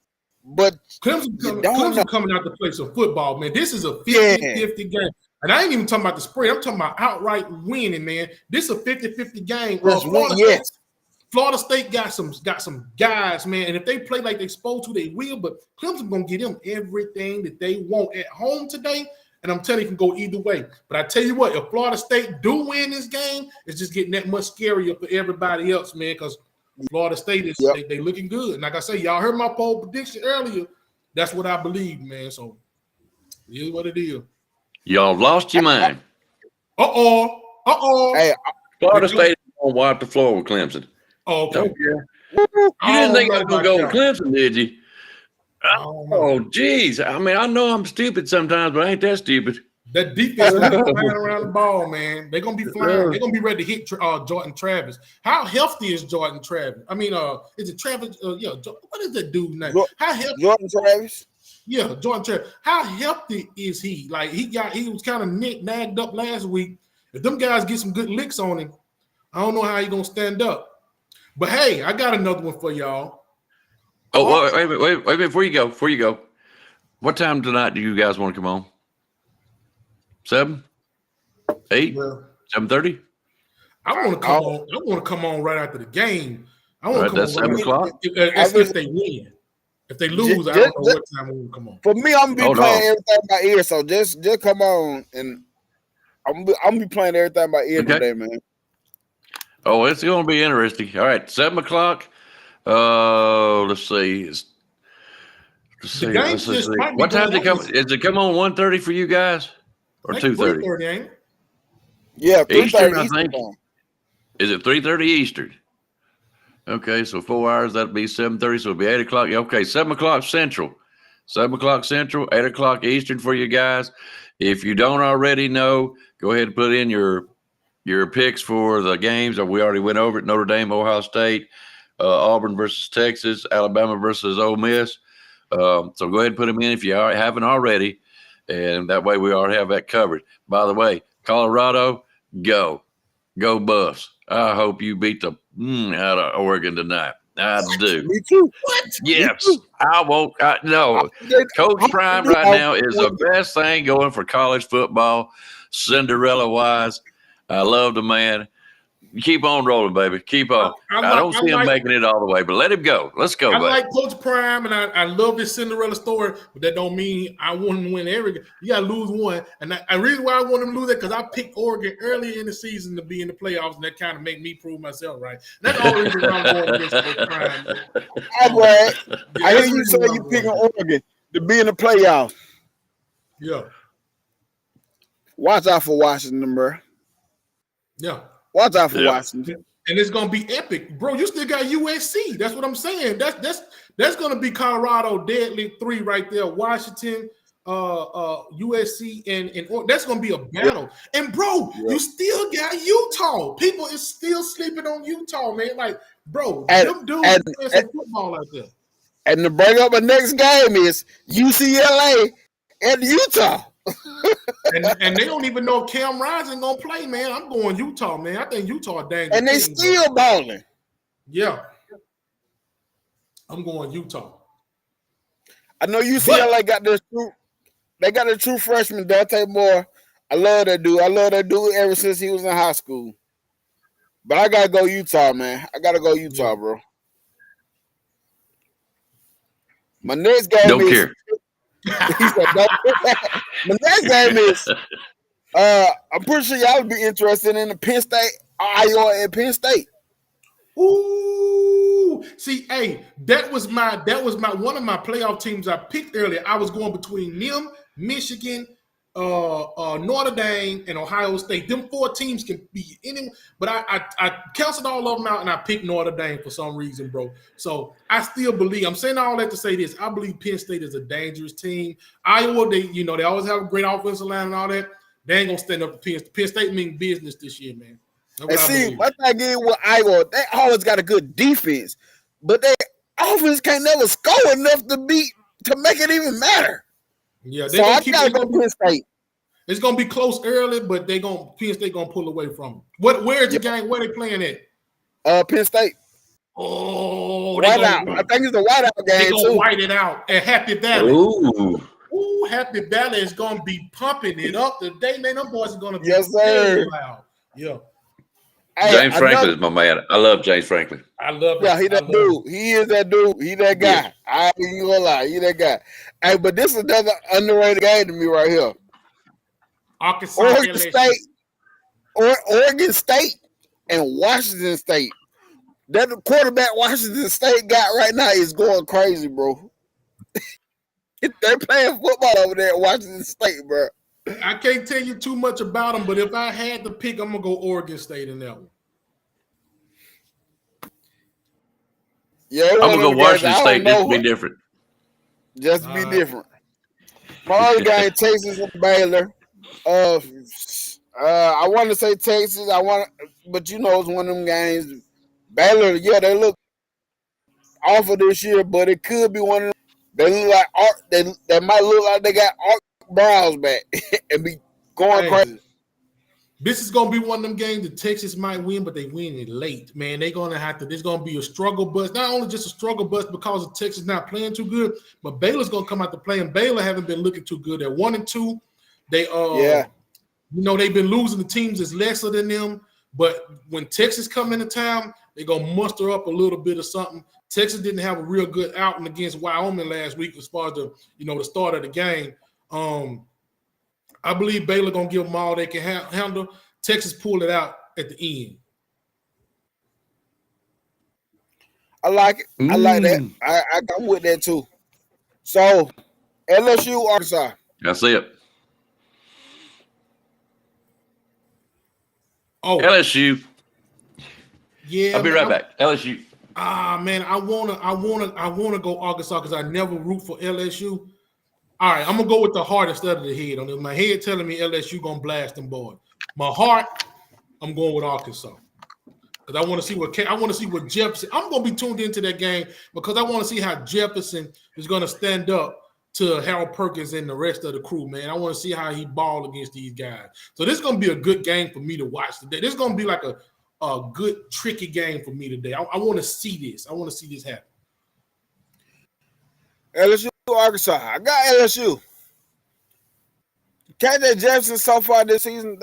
but Clemson coming out to play some football, man. This is a 50-50 game. And I ain't even talking about the spread. I'm talking about outright winning, man. This is a 50-50 game. Florida State got some guys, man. And if they play like they're supposed to, they will. But Clemson going to get them everything that they want at home today. and I'm telling you, it can go either way. But I tell you what, if Florida State do win this game, it's just getting that much scarier for everybody else, man, because Florida State is they looking good. And like I say, y'all heard my poll prediction earlier. That's what I believe, man. So it is what it is. Y'all lost your mind. Hey, Florida State is going to wipe the floor with Clemson. Oh, okay. Don't care. You didn't think I was going to go with Clemson, did you? Oh, geez. I mean, I know I'm stupid sometimes, but I ain't that stupid. That defense is flying around the ball, man. They're going to be flying. They're going to be ready to hit Jordan Travis. How healthy is Jordan Travis? I mean, is it Travis? What is that dude's name? How healthy? Jordan Travis? Yeah, Jordan Travis. How healthy is he? Like, he was kind of nagged up last week. If them guys get some good licks on him, I don't know how he's going to stand up. But, hey, I got another one for y'all. Oh, wait, before you go. What time tonight do you guys want to come on? 7? 8? 7:30? I want to come on. I want to come on right after the game. I want to come that's on 7 o'clock. If they win. If they lose, I don't know what time we will come on. For me, I'm gonna be playing everything by ear. So just come on, and I'm gonna be playing everything by ear today, man. Oh, it's going to be interesting. All right, 7 o'clock. Let's see. Let's see. What time does it come? Is it come on 1:30 for you guys, or 2:30? 3:30, ain't it? Yeah, Eastern, I think. Is it 3:30 Eastern? Okay, so 4 hours. That'd be 7:30. So it'll be 8 o'clock. Okay, 7 o'clock Central. 7 o'clock Central, 8 o'clock Eastern for you guys. If you don't already know, go ahead and put in your picks for the games. We already went over it. Notre Dame, Ohio State, Auburn versus Texas, Alabama versus Ole Miss. So go ahead and put them in if you haven't already, and that way we already have that covered. By the way, Colorado, go Buffs. I hope you beat the out of Oregon tonight. I do. Me too. What? Yes, I won't. No, Coach Prime right now is the best thing going for college football, Cinderella-wise. I love the man. Keep on rolling, baby. Keep on. I don't see him making it all the way, but let him go. Let's go, I baby. like Coach Prime, and I love this Cinderella story, but that don't mean I want him to win every game. You got to lose one. And the reason why I want him to lose that because I picked Oregon earlier in the season to be in the playoffs, and that kind of make me prove myself right. And that's the only reason why I'm going against Coach Prime. I hear you say you picking Oregon to be in the playoffs. Yeah. Watch out for Washington, bro. Yeah. Watch out for Washington. And it's gonna be epic, bro. You still got USC. That's what I'm saying. That's gonna be Colorado deadly 3 right there. Washington, USC, and that's gonna be a battle. And bro, you still got Utah. People is still sleeping on Utah, man. Like, bro, them dudes playing some football out there. And to bring up the next game is UCLA and Utah. and they don't even know if Cam Rising gonna play, man. I'm going Utah, man. I think Utah dangerous. And they still balling. Yeah. I'm going Utah. I know UCLA got their true freshman, Dante Moore. I love that dude. I love that dude ever since he was in high school. But I gotta go Utah, man. I gotta go Utah, bro. My next game don't care. He said, the next game is I'm pretty sure y'all would be interested in the Penn State, Iowa, and Penn State. Ooh, see, hey, that was my one of my playoff teams I picked earlier. I was going between them, Michigan, Notre Dame, and Ohio State. Them 4 teams can be anyone, but I canceled all of them out and I picked Notre Dame for some reason, bro. So I still believe. I'm saying all that to say this. I believe Penn State is a dangerous team. Iowa, they always have a great offensive line and all that. They ain't gonna stand up to Penn State. Penn State mean business this year, man. And see, what I get with Iowa, they always got a good defense, but their offense can't never score enough to make it even matter. Yeah, so I gotta go Penn State. It's gonna be close early, but Penn State gonna pull away from them. Where's the game? Where they playing at? Penn State. Oh, whiteout. I think it's the whiteout game. They gonna white it out at Happy Valley. Ooh, Happy Valley is gonna be pumping it up today, man. Them boys are gonna be loud. Yeah. Hey, James Franklin is my man. I love James Franklin. I love him. Yeah, he that dude. He is that dude. He that guy. Yeah. I ain't gonna lie. He that guy. Hey, but this is another underrated game to me right here. Arkansas, Oregon LSU. State, or Oregon State, and Washington State. That quarterback Washington State got right now is going crazy, bro. They're playing football over there at Washington State, bro. I can't tell you too much about them, but if I had to pick, I'm gonna go Oregon State in that one. Yeah, I'm gonna go Washington State just to be different. Just to be different. My other game, Texas and Baylor. I want to say Texas. But you know it's one of them games. Baylor, yeah, they look awful this year, but it could be one of them. They look like they might look like they got Art Browns back and be going crazy. This is gonna be one of them games that Texas might win, but they win it late, man. They're gonna have to. There's gonna be a struggle bus. Not only just a struggle bus because of Texas not playing too good, but Baylor's gonna come out to play, and Baylor haven't been looking too good. They're 1-2. They they've been losing the teams that's lesser than them. But when Texas come into town, they're gonna muster up a little bit of something. Texas didn't have a real good outing against Wyoming last week as far as the start of the game. I believe Baylor gonna give them all they can handle. Texas pulled it out at the end. I like it. I like that. I'm with that too. So LSU, Arkansas. That's it. Oh, LSU. Yeah, I'll be right back. LSU. Man, I wanna go Arkansas because I never root for LSU. All right, I'm gonna go with the heart instead of the head. On my head telling me LSU gonna blast them boys. My heart, I'm going with Arkansas because I want to see what Jefferson. I'm gonna be tuned into that game because I want to see how Jefferson is gonna stand up to Harold Perkins and the rest of the crew. Man, I want to see how he ball against these guys. So this is gonna be a good game for me to watch today. This is gonna be like a good tricky game for me today. I want to see this. I want to see this happen. LSU, Arkansas. I got LSU. KJ Jefferson so far this season,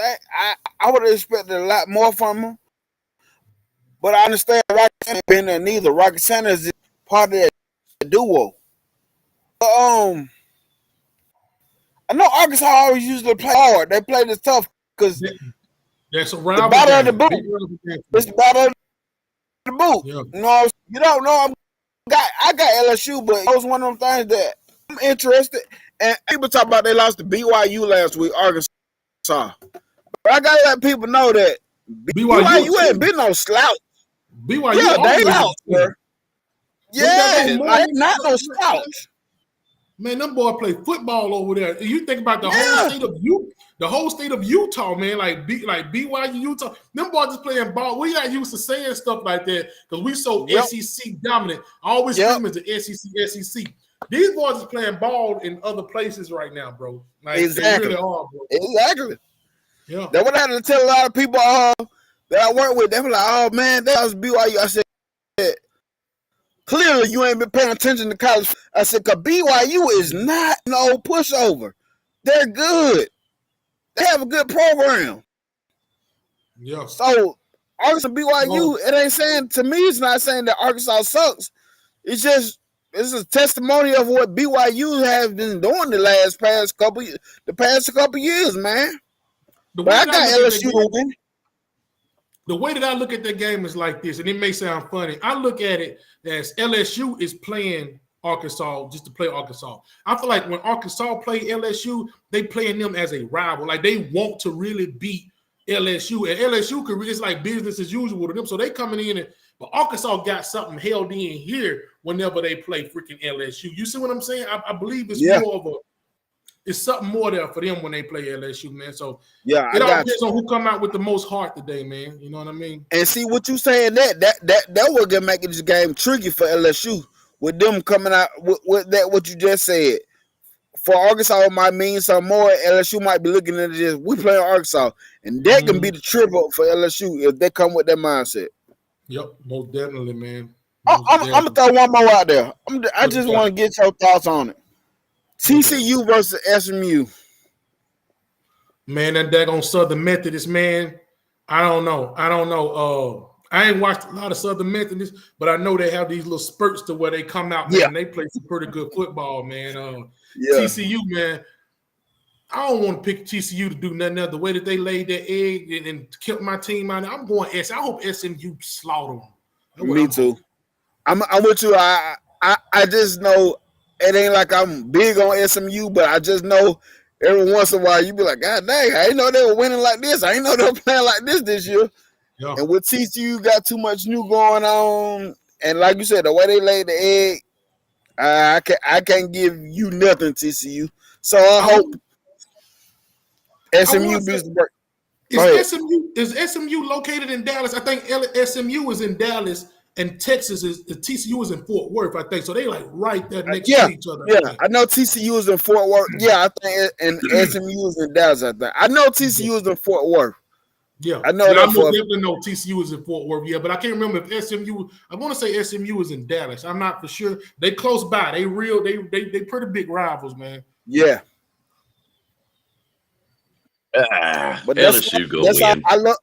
I would have expected a lot more from him. But I understand Rocket Sanders been there neither. Rocket Sanders is part of that duo. I know Arkansas always usually play hard. They play this tough because that's a the battle of the boot. It's the battle of the boot. Yeah. You don't know. I got LSU, but it was one of them things that I'm interested. And people talk about they lost to BYU last week, Arkansas. But I gotta let people know that BYU ain't been no slouch. BYU, yeah, they lost, bro. Yeah, like not no slouch. Man, them boys play football over there. You think about the whole state of Utah, man. Like BYU, Utah. Them boys just playing ball. We not used to saying stuff like that because we so SEC dominant. Always screaming the SEC. These boys is playing ball in other places right now, bro. Like, exactly. They really are, bro. Exactly. Yeah. That's what I had to tell a lot of people that I work with. They were like, "Oh man, that was BYU." I said, "Clearly, you ain't been paying attention to college." I said, "Cause BYU is not no pushover. They're good. They have a good program." Yeah. So Arkansas, BYU, it ain't saying to me. It's not saying that Arkansas sucks. It's just a testimony of what BYU has been doing the past couple years, man. But I got LSU to win. The way that I look at that game is like this, and it may sound funny. I look at it as LSU is playing Arkansas just to play Arkansas. I feel like when Arkansas play LSU, they playing them as a rival. Like they want to really beat LSU, and LSU it's like business as usual to them. So they coming in, but Arkansas got something held in here whenever they play freaking LSU. You see what I'm saying? I believe it's more of it's something more there for them when they play LSU, man. So it all depends on who come out with the most heart today, man. You know what I mean? And see what you saying that will gonna make this game tricky for LSU with them coming out with that what you just said. For Arkansas, it might mean some more. LSU might be looking at this. We play Arkansas, and that can be the triple for LSU if they come with that mindset. Yep, most definitely, man. I'm gonna throw one more out there. I just want to get your thoughts on it. TCU versus SMU. Man, that daggone Southern Methodist, man. I don't know. I ain't watched a lot of Southern Methodists, but I know they have these little spurts to where they come out, man, and they play some pretty good football, man. TCU, man. I don't want to pick TCU to do nothing else. The way that they laid their egg and kept my team on, I'm going S. I hope SMU slaughter them. Me too. I'm with you. I just know it ain't like I'm big on SMU, but I just know every once in a while you be like, God dang, I didn't know they were winning like this. I didn't know they were playing like this year. Yeah. And with TCU got too much new going on, and like you said, the way they laid the egg, I can't give you nothing, TCU. So I hope SMU beats the break. Is SMU located in Dallas? I think SMU is in Dallas and Texas is TCU is in Fort Worth, I think. So they like right there next to each other. Yeah, I know TCU is in Fort Worth. Yeah, I think and SMU is in Dallas, I think. I know TCU is in Fort Worth. Yeah, I know I that. definitely know TCU is in Fort Worth. Yeah, but I can't remember if SMU. I want to say SMU is in Dallas. I'm not for sure. They close by. They pretty big rivals, man. Yeah. But LSU go win.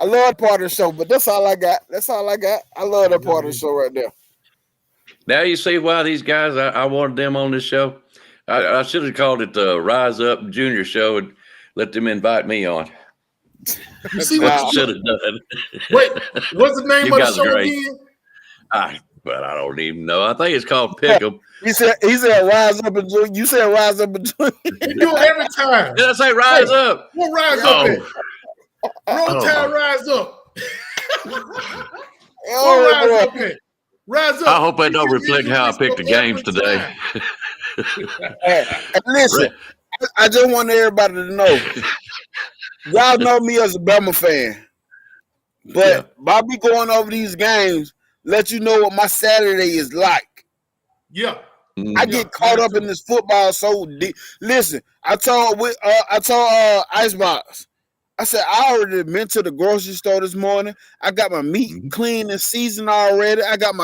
I love part of the show, but that's all I got. I love that part of the show right there. Now you see why these guys, I wanted them on this show. I should have called it the Rise Up Junior Show and let them invite me on. You see what you should have done. Wait, what's the name of the show again? But I don't even know. I think it's called Pick'em. He said Rise Up and Join. You said Rise Up and Join. You do it every time. Did I say Rise Up? We'll Rise Up. Roll Tide Rise Up. Rise Up. Rise Up. I hope I don't reflect how I picked the games today. And listen, I just want everybody to know. Y'all know me as a BAMA fan, but by me going over these games, let you know what my Saturday is like. Yeah. I get caught up in this football so deep. Listen, I told Icebox, I said I already been to the grocery store this morning. I got my meat clean and seasoned already. I got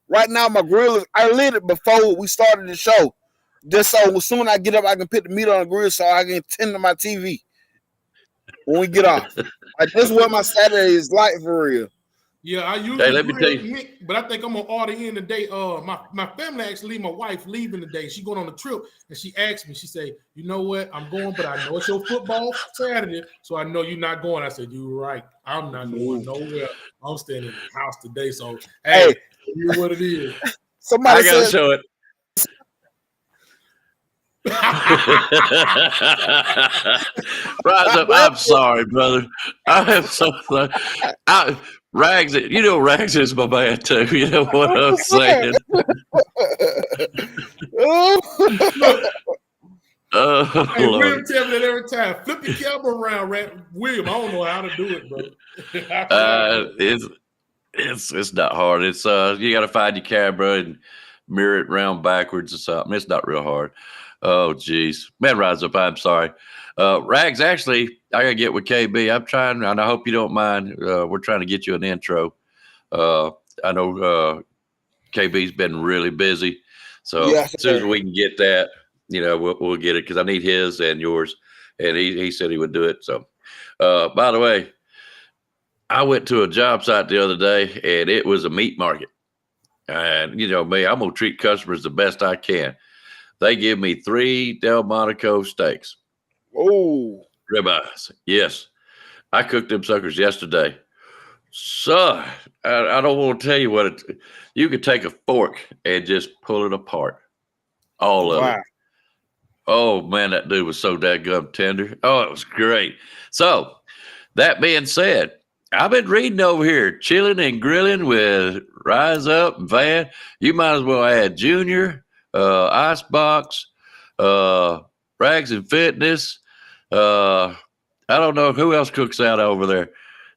right now my grill is. I lit it before we started the show, just so as soon as I get up, I can put the meat on the grill so I can tend to my TV when we get off. Like this is what my Saturday is like for real. Yeah, I usually let me tell you. But I think I'm gonna order in today. My family actually, my wife leaving today. She going on a trip, and she asked me. She said, "You know what? I'm going, but I know it's your football Saturday, so I know you're not going." I said, "You're right. I'm not going nowhere. I'm staying in the house today." So hey, here's what it is. Somebody I gotta show it. Rise Up. I'm sorry, brother. I am so sorry. Rags, Rags is my man too. You know what I'm saying? Hey, William tell me that every time. Flip your camera around, William. I don't know how to do it, bro. It's not hard. It's you got to find your camera and mirror it round backwards or something. It's not real hard. Oh, geez. Man, Rise Up, I'm sorry. Rags, actually, I got to get with KB. I'm trying, and I hope you don't mind. We're trying to get you an intro. I know KB's been really busy. So as soon as we can get that, we'll get it because I need his and yours. And he said he would do it. So, by the way, I went to a job site the other day, and it was a meat market. And, me, I'm going to treat customers the best I can. They give me 3 Delmonico steaks. Oh. Ribeyes. Yes. I cooked them suckers yesterday. Son, I don't want to tell you what you could take a fork and just pull it apart. All of it. Oh, man, that dude was so dadgum tender. Oh, it was great. So, that being said, I've been reading over here, chilling and grilling with Rise Up, Van. You might as well add Junior, Icebox, Rags and Fitness. I don't know who else cooks out over there.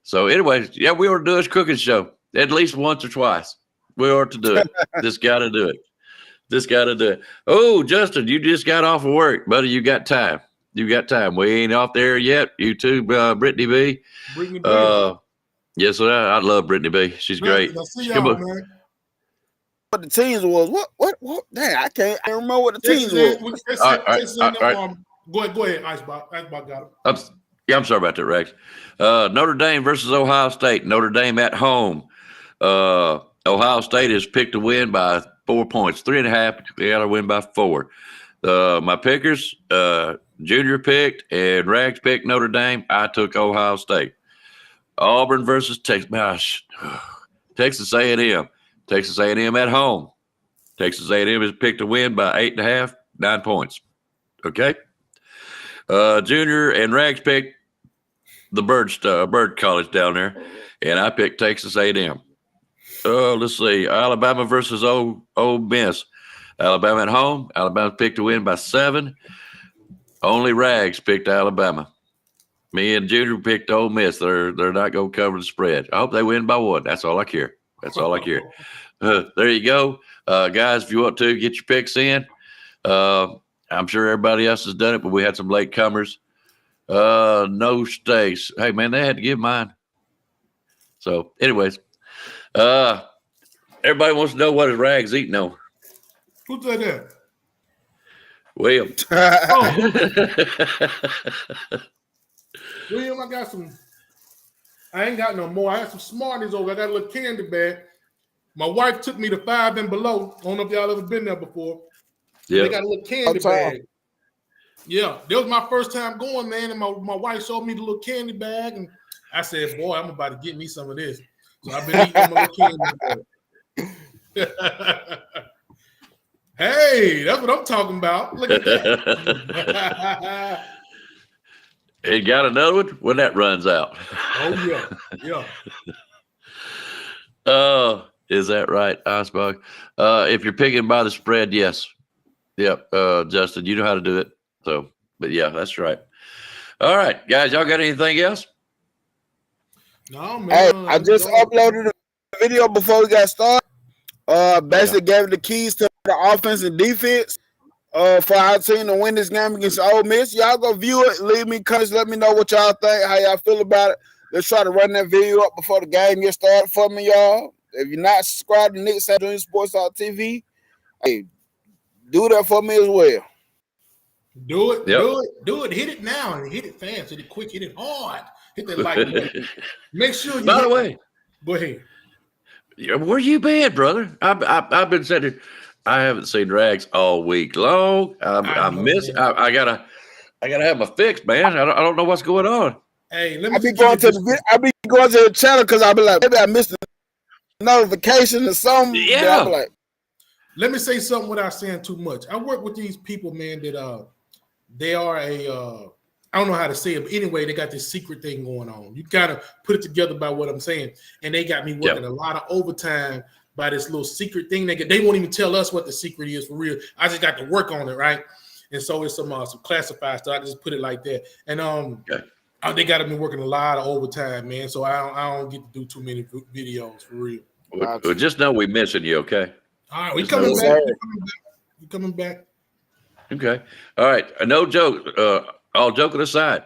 So anyway, yeah, we ought to do this cooking show at least once or twice. We ought to do it. Just got to do it. Oh, Justin, you just got off of work, buddy. You got time. We ain't off there yet. You too, Brittany B. Yes, sir. I love Brittany B. She's great. Come on, man. What the teams was? What? Dang, I can't remember what the teams was. Go ahead, Icebox. Icebox got it. I'm sorry about that, Rex. Notre Dame versus Ohio State. Notre Dame at home. Ohio State has picked to win by 4 points, 3.5. They got to win by 4. My pickers, Junior picked and Rags picked Notre Dame. I took Ohio State. Auburn versus Texas. Texas A&M. Texas A&M at home. Texas A&M is picked to win by 8.5, 9 points. Okay. Junior and Rags picked the Bird College down there, and I picked Texas A&M. Let's see. Alabama versus Ole Miss. Alabama at home. Alabama picked to win by 7. Only Rags picked Alabama. Me and Junior picked Ole Miss. They're not going to cover the spread. I hope they win by 1. That's all I care. That's all I care. There you go. Guys, if you want to, get your picks in. I'm sure everybody else has done it, but we had some late comers. No stakes. Hey, man, they had to give mine. So, anyways, everybody wants to know what is Rags eating on. Who said that? William. William, I got some. I ain't got no more. I had some Smarties over. I got a little candy bag. My wife took me to 5 and Below. I don't know if y'all ever been there before. Yeah. They got a little candy bag. Yeah, that was my first time going, man. And my wife showed me the little candy bag, and I said, "Boy, I'm about to get me some of this." So I've been eating my little candy bag. Hey, that's what I'm talking about. Look at that. It got another one when that runs out. Oh, yeah. Is that right, Icebug? If you're picking by the spread, yes. Yep, Justin, you know how to do it. So, but yeah, that's right. All right, guys, y'all got anything else? No, man. Hey, I just uploaded a video before we got started. Basically gave the keys to the offense and defense for our team to win this game against Ole Miss. Y'all go view it. Leave me comments. Let me know what y'all think, how y'all feel about it. Let's try to run that video up before the game gets started for me, y'all. If you're not subscribed to Nick Saturday Sports TV, hey, do that for me as well. Do it. Do it. Hit it now and hit it fast. Hit it quick. Hit it hard. Hit that like button. Make sure you. By the way, go ahead. Where you been, brother? I've been sitting. I haven't seen Rags all week long. I miss. I gotta have my fix, man. I don't know what's going on. Hey, let me. I be going to the channel because I be like, maybe I missed a notification or something. Yeah. Like, let me say something without saying too much. I work with these people, man. That they are I don't know how to say it, but anyway, they got this secret thing going on. You gotta put it together by what I'm saying, and they got me working a lot of overtime by this little secret thing. They won't even tell us what the secret is for real. I just got to work on it, right? And so it's some classified stuff. I just put it like that. And they got me working a lot of overtime, man. So I don't get to do too many videos for real. Well, just know we missing you, okay? All right, we coming back. We coming back. Okay. All right. No joke. All joking aside,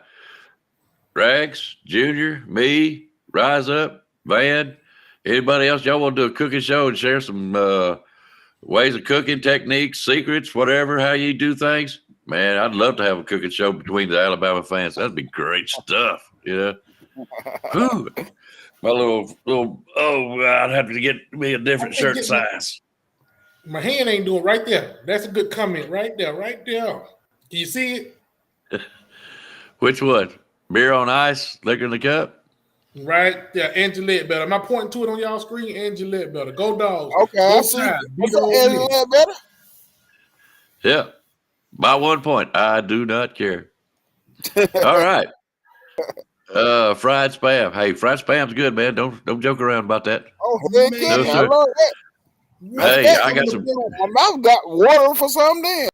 Rags, Junior, me, Rise Up, Van, anybody else, y'all want to do a cooking show and share some ways of cooking, techniques, secrets, whatever, how you do things? Man, I'd love to have a cooking show between the Alabama fans. That'd be great stuff, you know? Whew. My little, I'd have to get me a different shirt size. My hand ain't doing right there. That's a good comment right there, right there. Can you see it? Which one? Beer on ice, liquor in the cup? Right there, Angela better. Am I pointing to it on y'all screen? Angela better. Go Dogs. Okay, Go I see. Angela better. Yeah. By 1 point. I do not care. All right. Fried spam. Hey, fried spam's good, man. Don't joke around about that. Oh, man. I love that. Hey, I got some. My mouth got water for some damn.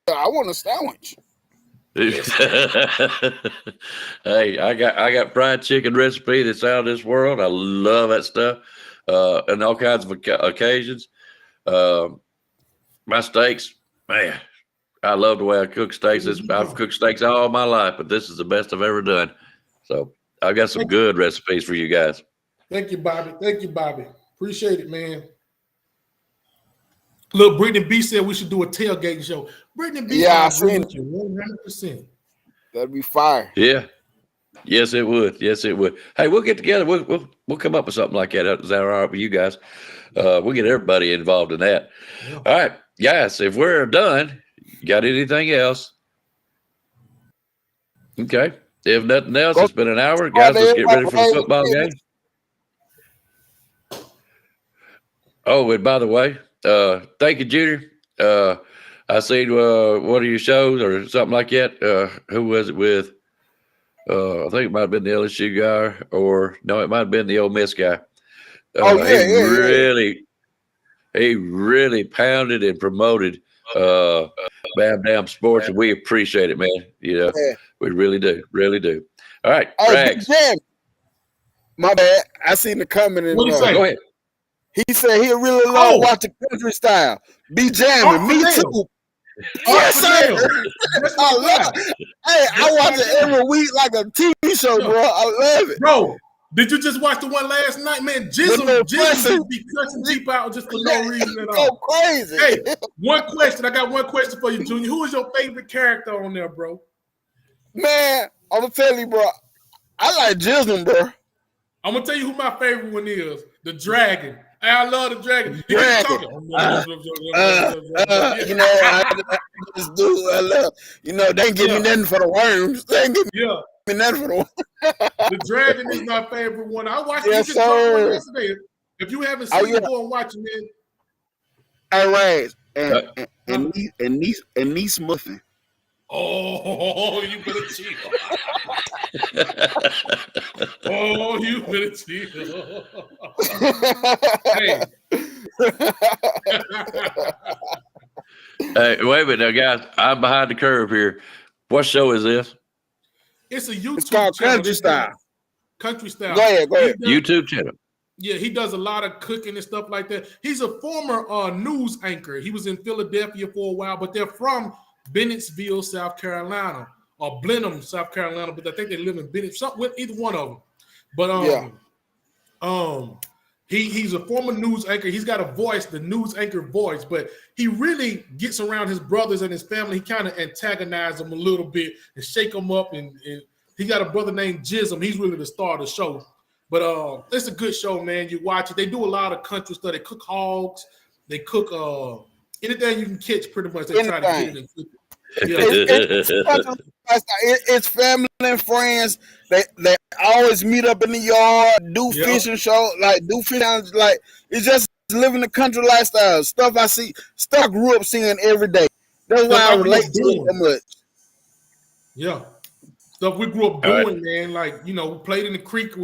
I want a sandwich. Hey, I got fried chicken recipe that's out of this world. I love that stuff, and all kinds of occasions. My steaks, man, I love the way I cook steaks. I've cooked steaks all my life, but this is the best I've ever done. So I've got some good recipes for you guys. Thank you, Bobby. Thank you, Bobby. Appreciate it, man. Look, Brittany B said we should do a tailgating show. Brittany B, I seen it. 100%. That'd be fire. Yeah. Yes, it would. Yes, it would. Hey, we'll get together. We'll come up with something like that. Is that all right with you guys? We'll get everybody involved in that. Yeah. All right, guys. If we're done, got anything else? Okay. If nothing else, it's been an hour. Guys, let's get ready for the football game. Oh, and by the way, thank you, Junior. I seen one of your shows or something like that. Who was it with? I think it might have been the LSU guy, or no, it might have been the Ole Miss guy. He really pounded and promoted Bam Dam Sports, and we appreciate it, man. You know, we really do. All right, Rags. My bad. I seen the comment in What do you say? Go ahead. He said he really love watching country style. Be jamming. Me too. Yes, sir. I love it. Hey, I watch it every week like a TV show, bro. I love it. Bro, did you just watch the one last night, man? Jizzle be cussing deep out just for no reason at all. Go crazy. Hey, one question. I got one question for you, Junior. Who is your favorite character on there, bro? Man, I'm gonna tell you, bro. I like Jizzle, bro. I'm gonna tell you who my favorite one is. The Dragon. Hey, I love the Dragon. You know, I just do. I love. You know, they ain't give me nothing for the worms. They ain't give me nothing for the worms. The Dragon is my favorite one. I watched it yesterday. If you haven't seen it, go and watch it, man. All right, and niece muffin. Oh, you better chill. Oh, you better chill. Hey. Hey, wait a minute now, guys. I'm behind the curve here. What show is this? It's a YouTube It's called channel. Country Style. Country Style. Go ahead. YouTube channel. Yeah, he does a lot of cooking and stuff like that. He's a former news anchor. He was in Philadelphia for a while, but they're from Bennettsville, South Carolina, or Blenheim, South Carolina, but I think they live in Bennett, something with either one of them. But he's a former news anchor. He's got a voice, the news anchor voice, but he really gets around his brothers and his family. He kind of antagonizes them a little bit and shake them up. And he got a brother named Jism. He's really the star of the show. But it's a good show, man. You watch it. They do a lot of country stuff. They cook hogs. They cook anything you can catch, pretty much. They try to get it and cook it. It's family and friends. They always meet up in the yard, do fishing show, do fishing, it's just living the country lifestyle. Stuff I grew up seeing every day. That's why I relate to it so much. Yeah. Stuff we grew up doing, man. We played in the creek. I'm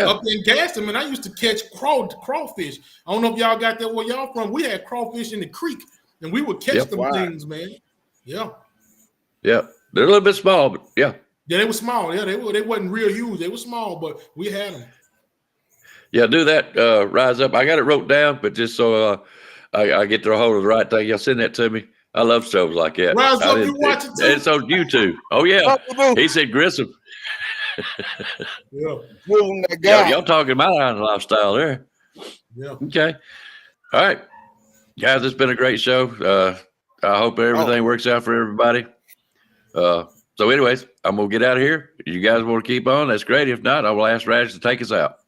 up in Gaston, man. I used to catch crawfish. I don't know if y'all got that where y'all from. We had crawfish in the creek, and we would catch them things, man. Yeah. Yeah. They're a little bit small, but yeah. Yeah, they were small. Yeah, they wasn't real huge. They were small, but we had them. Yeah, do that. Rise up. I got it wrote down, but just so I get to hold of the right thing, y'all send that to me. I love shows like that. Rise up, you watch it too. It's on YouTube. Oh yeah, he said Grissom. Y'all talking my lifestyle there. Yeah. Okay. All right, guys, it's been a great show. I hope everything works out for everybody. So, anyways, I'm gonna get out of here. You guys want to keep on? That's great. If not, I will ask Raj to take us out.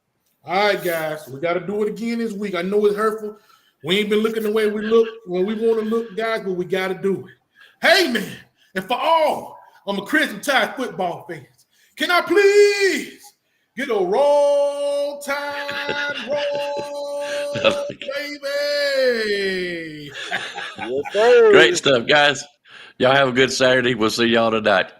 All right, guys, we got to do it again this week. I know it's hurtful. We ain't been looking the way we look when we want to look, guys, but we got to do it. Hey, man, and for all I'm a Crimson Tide football fans, can I please get a Roll Tide roll, baby? Great stuff, guys. Y'all have a good Saturday. We'll see y'all tonight.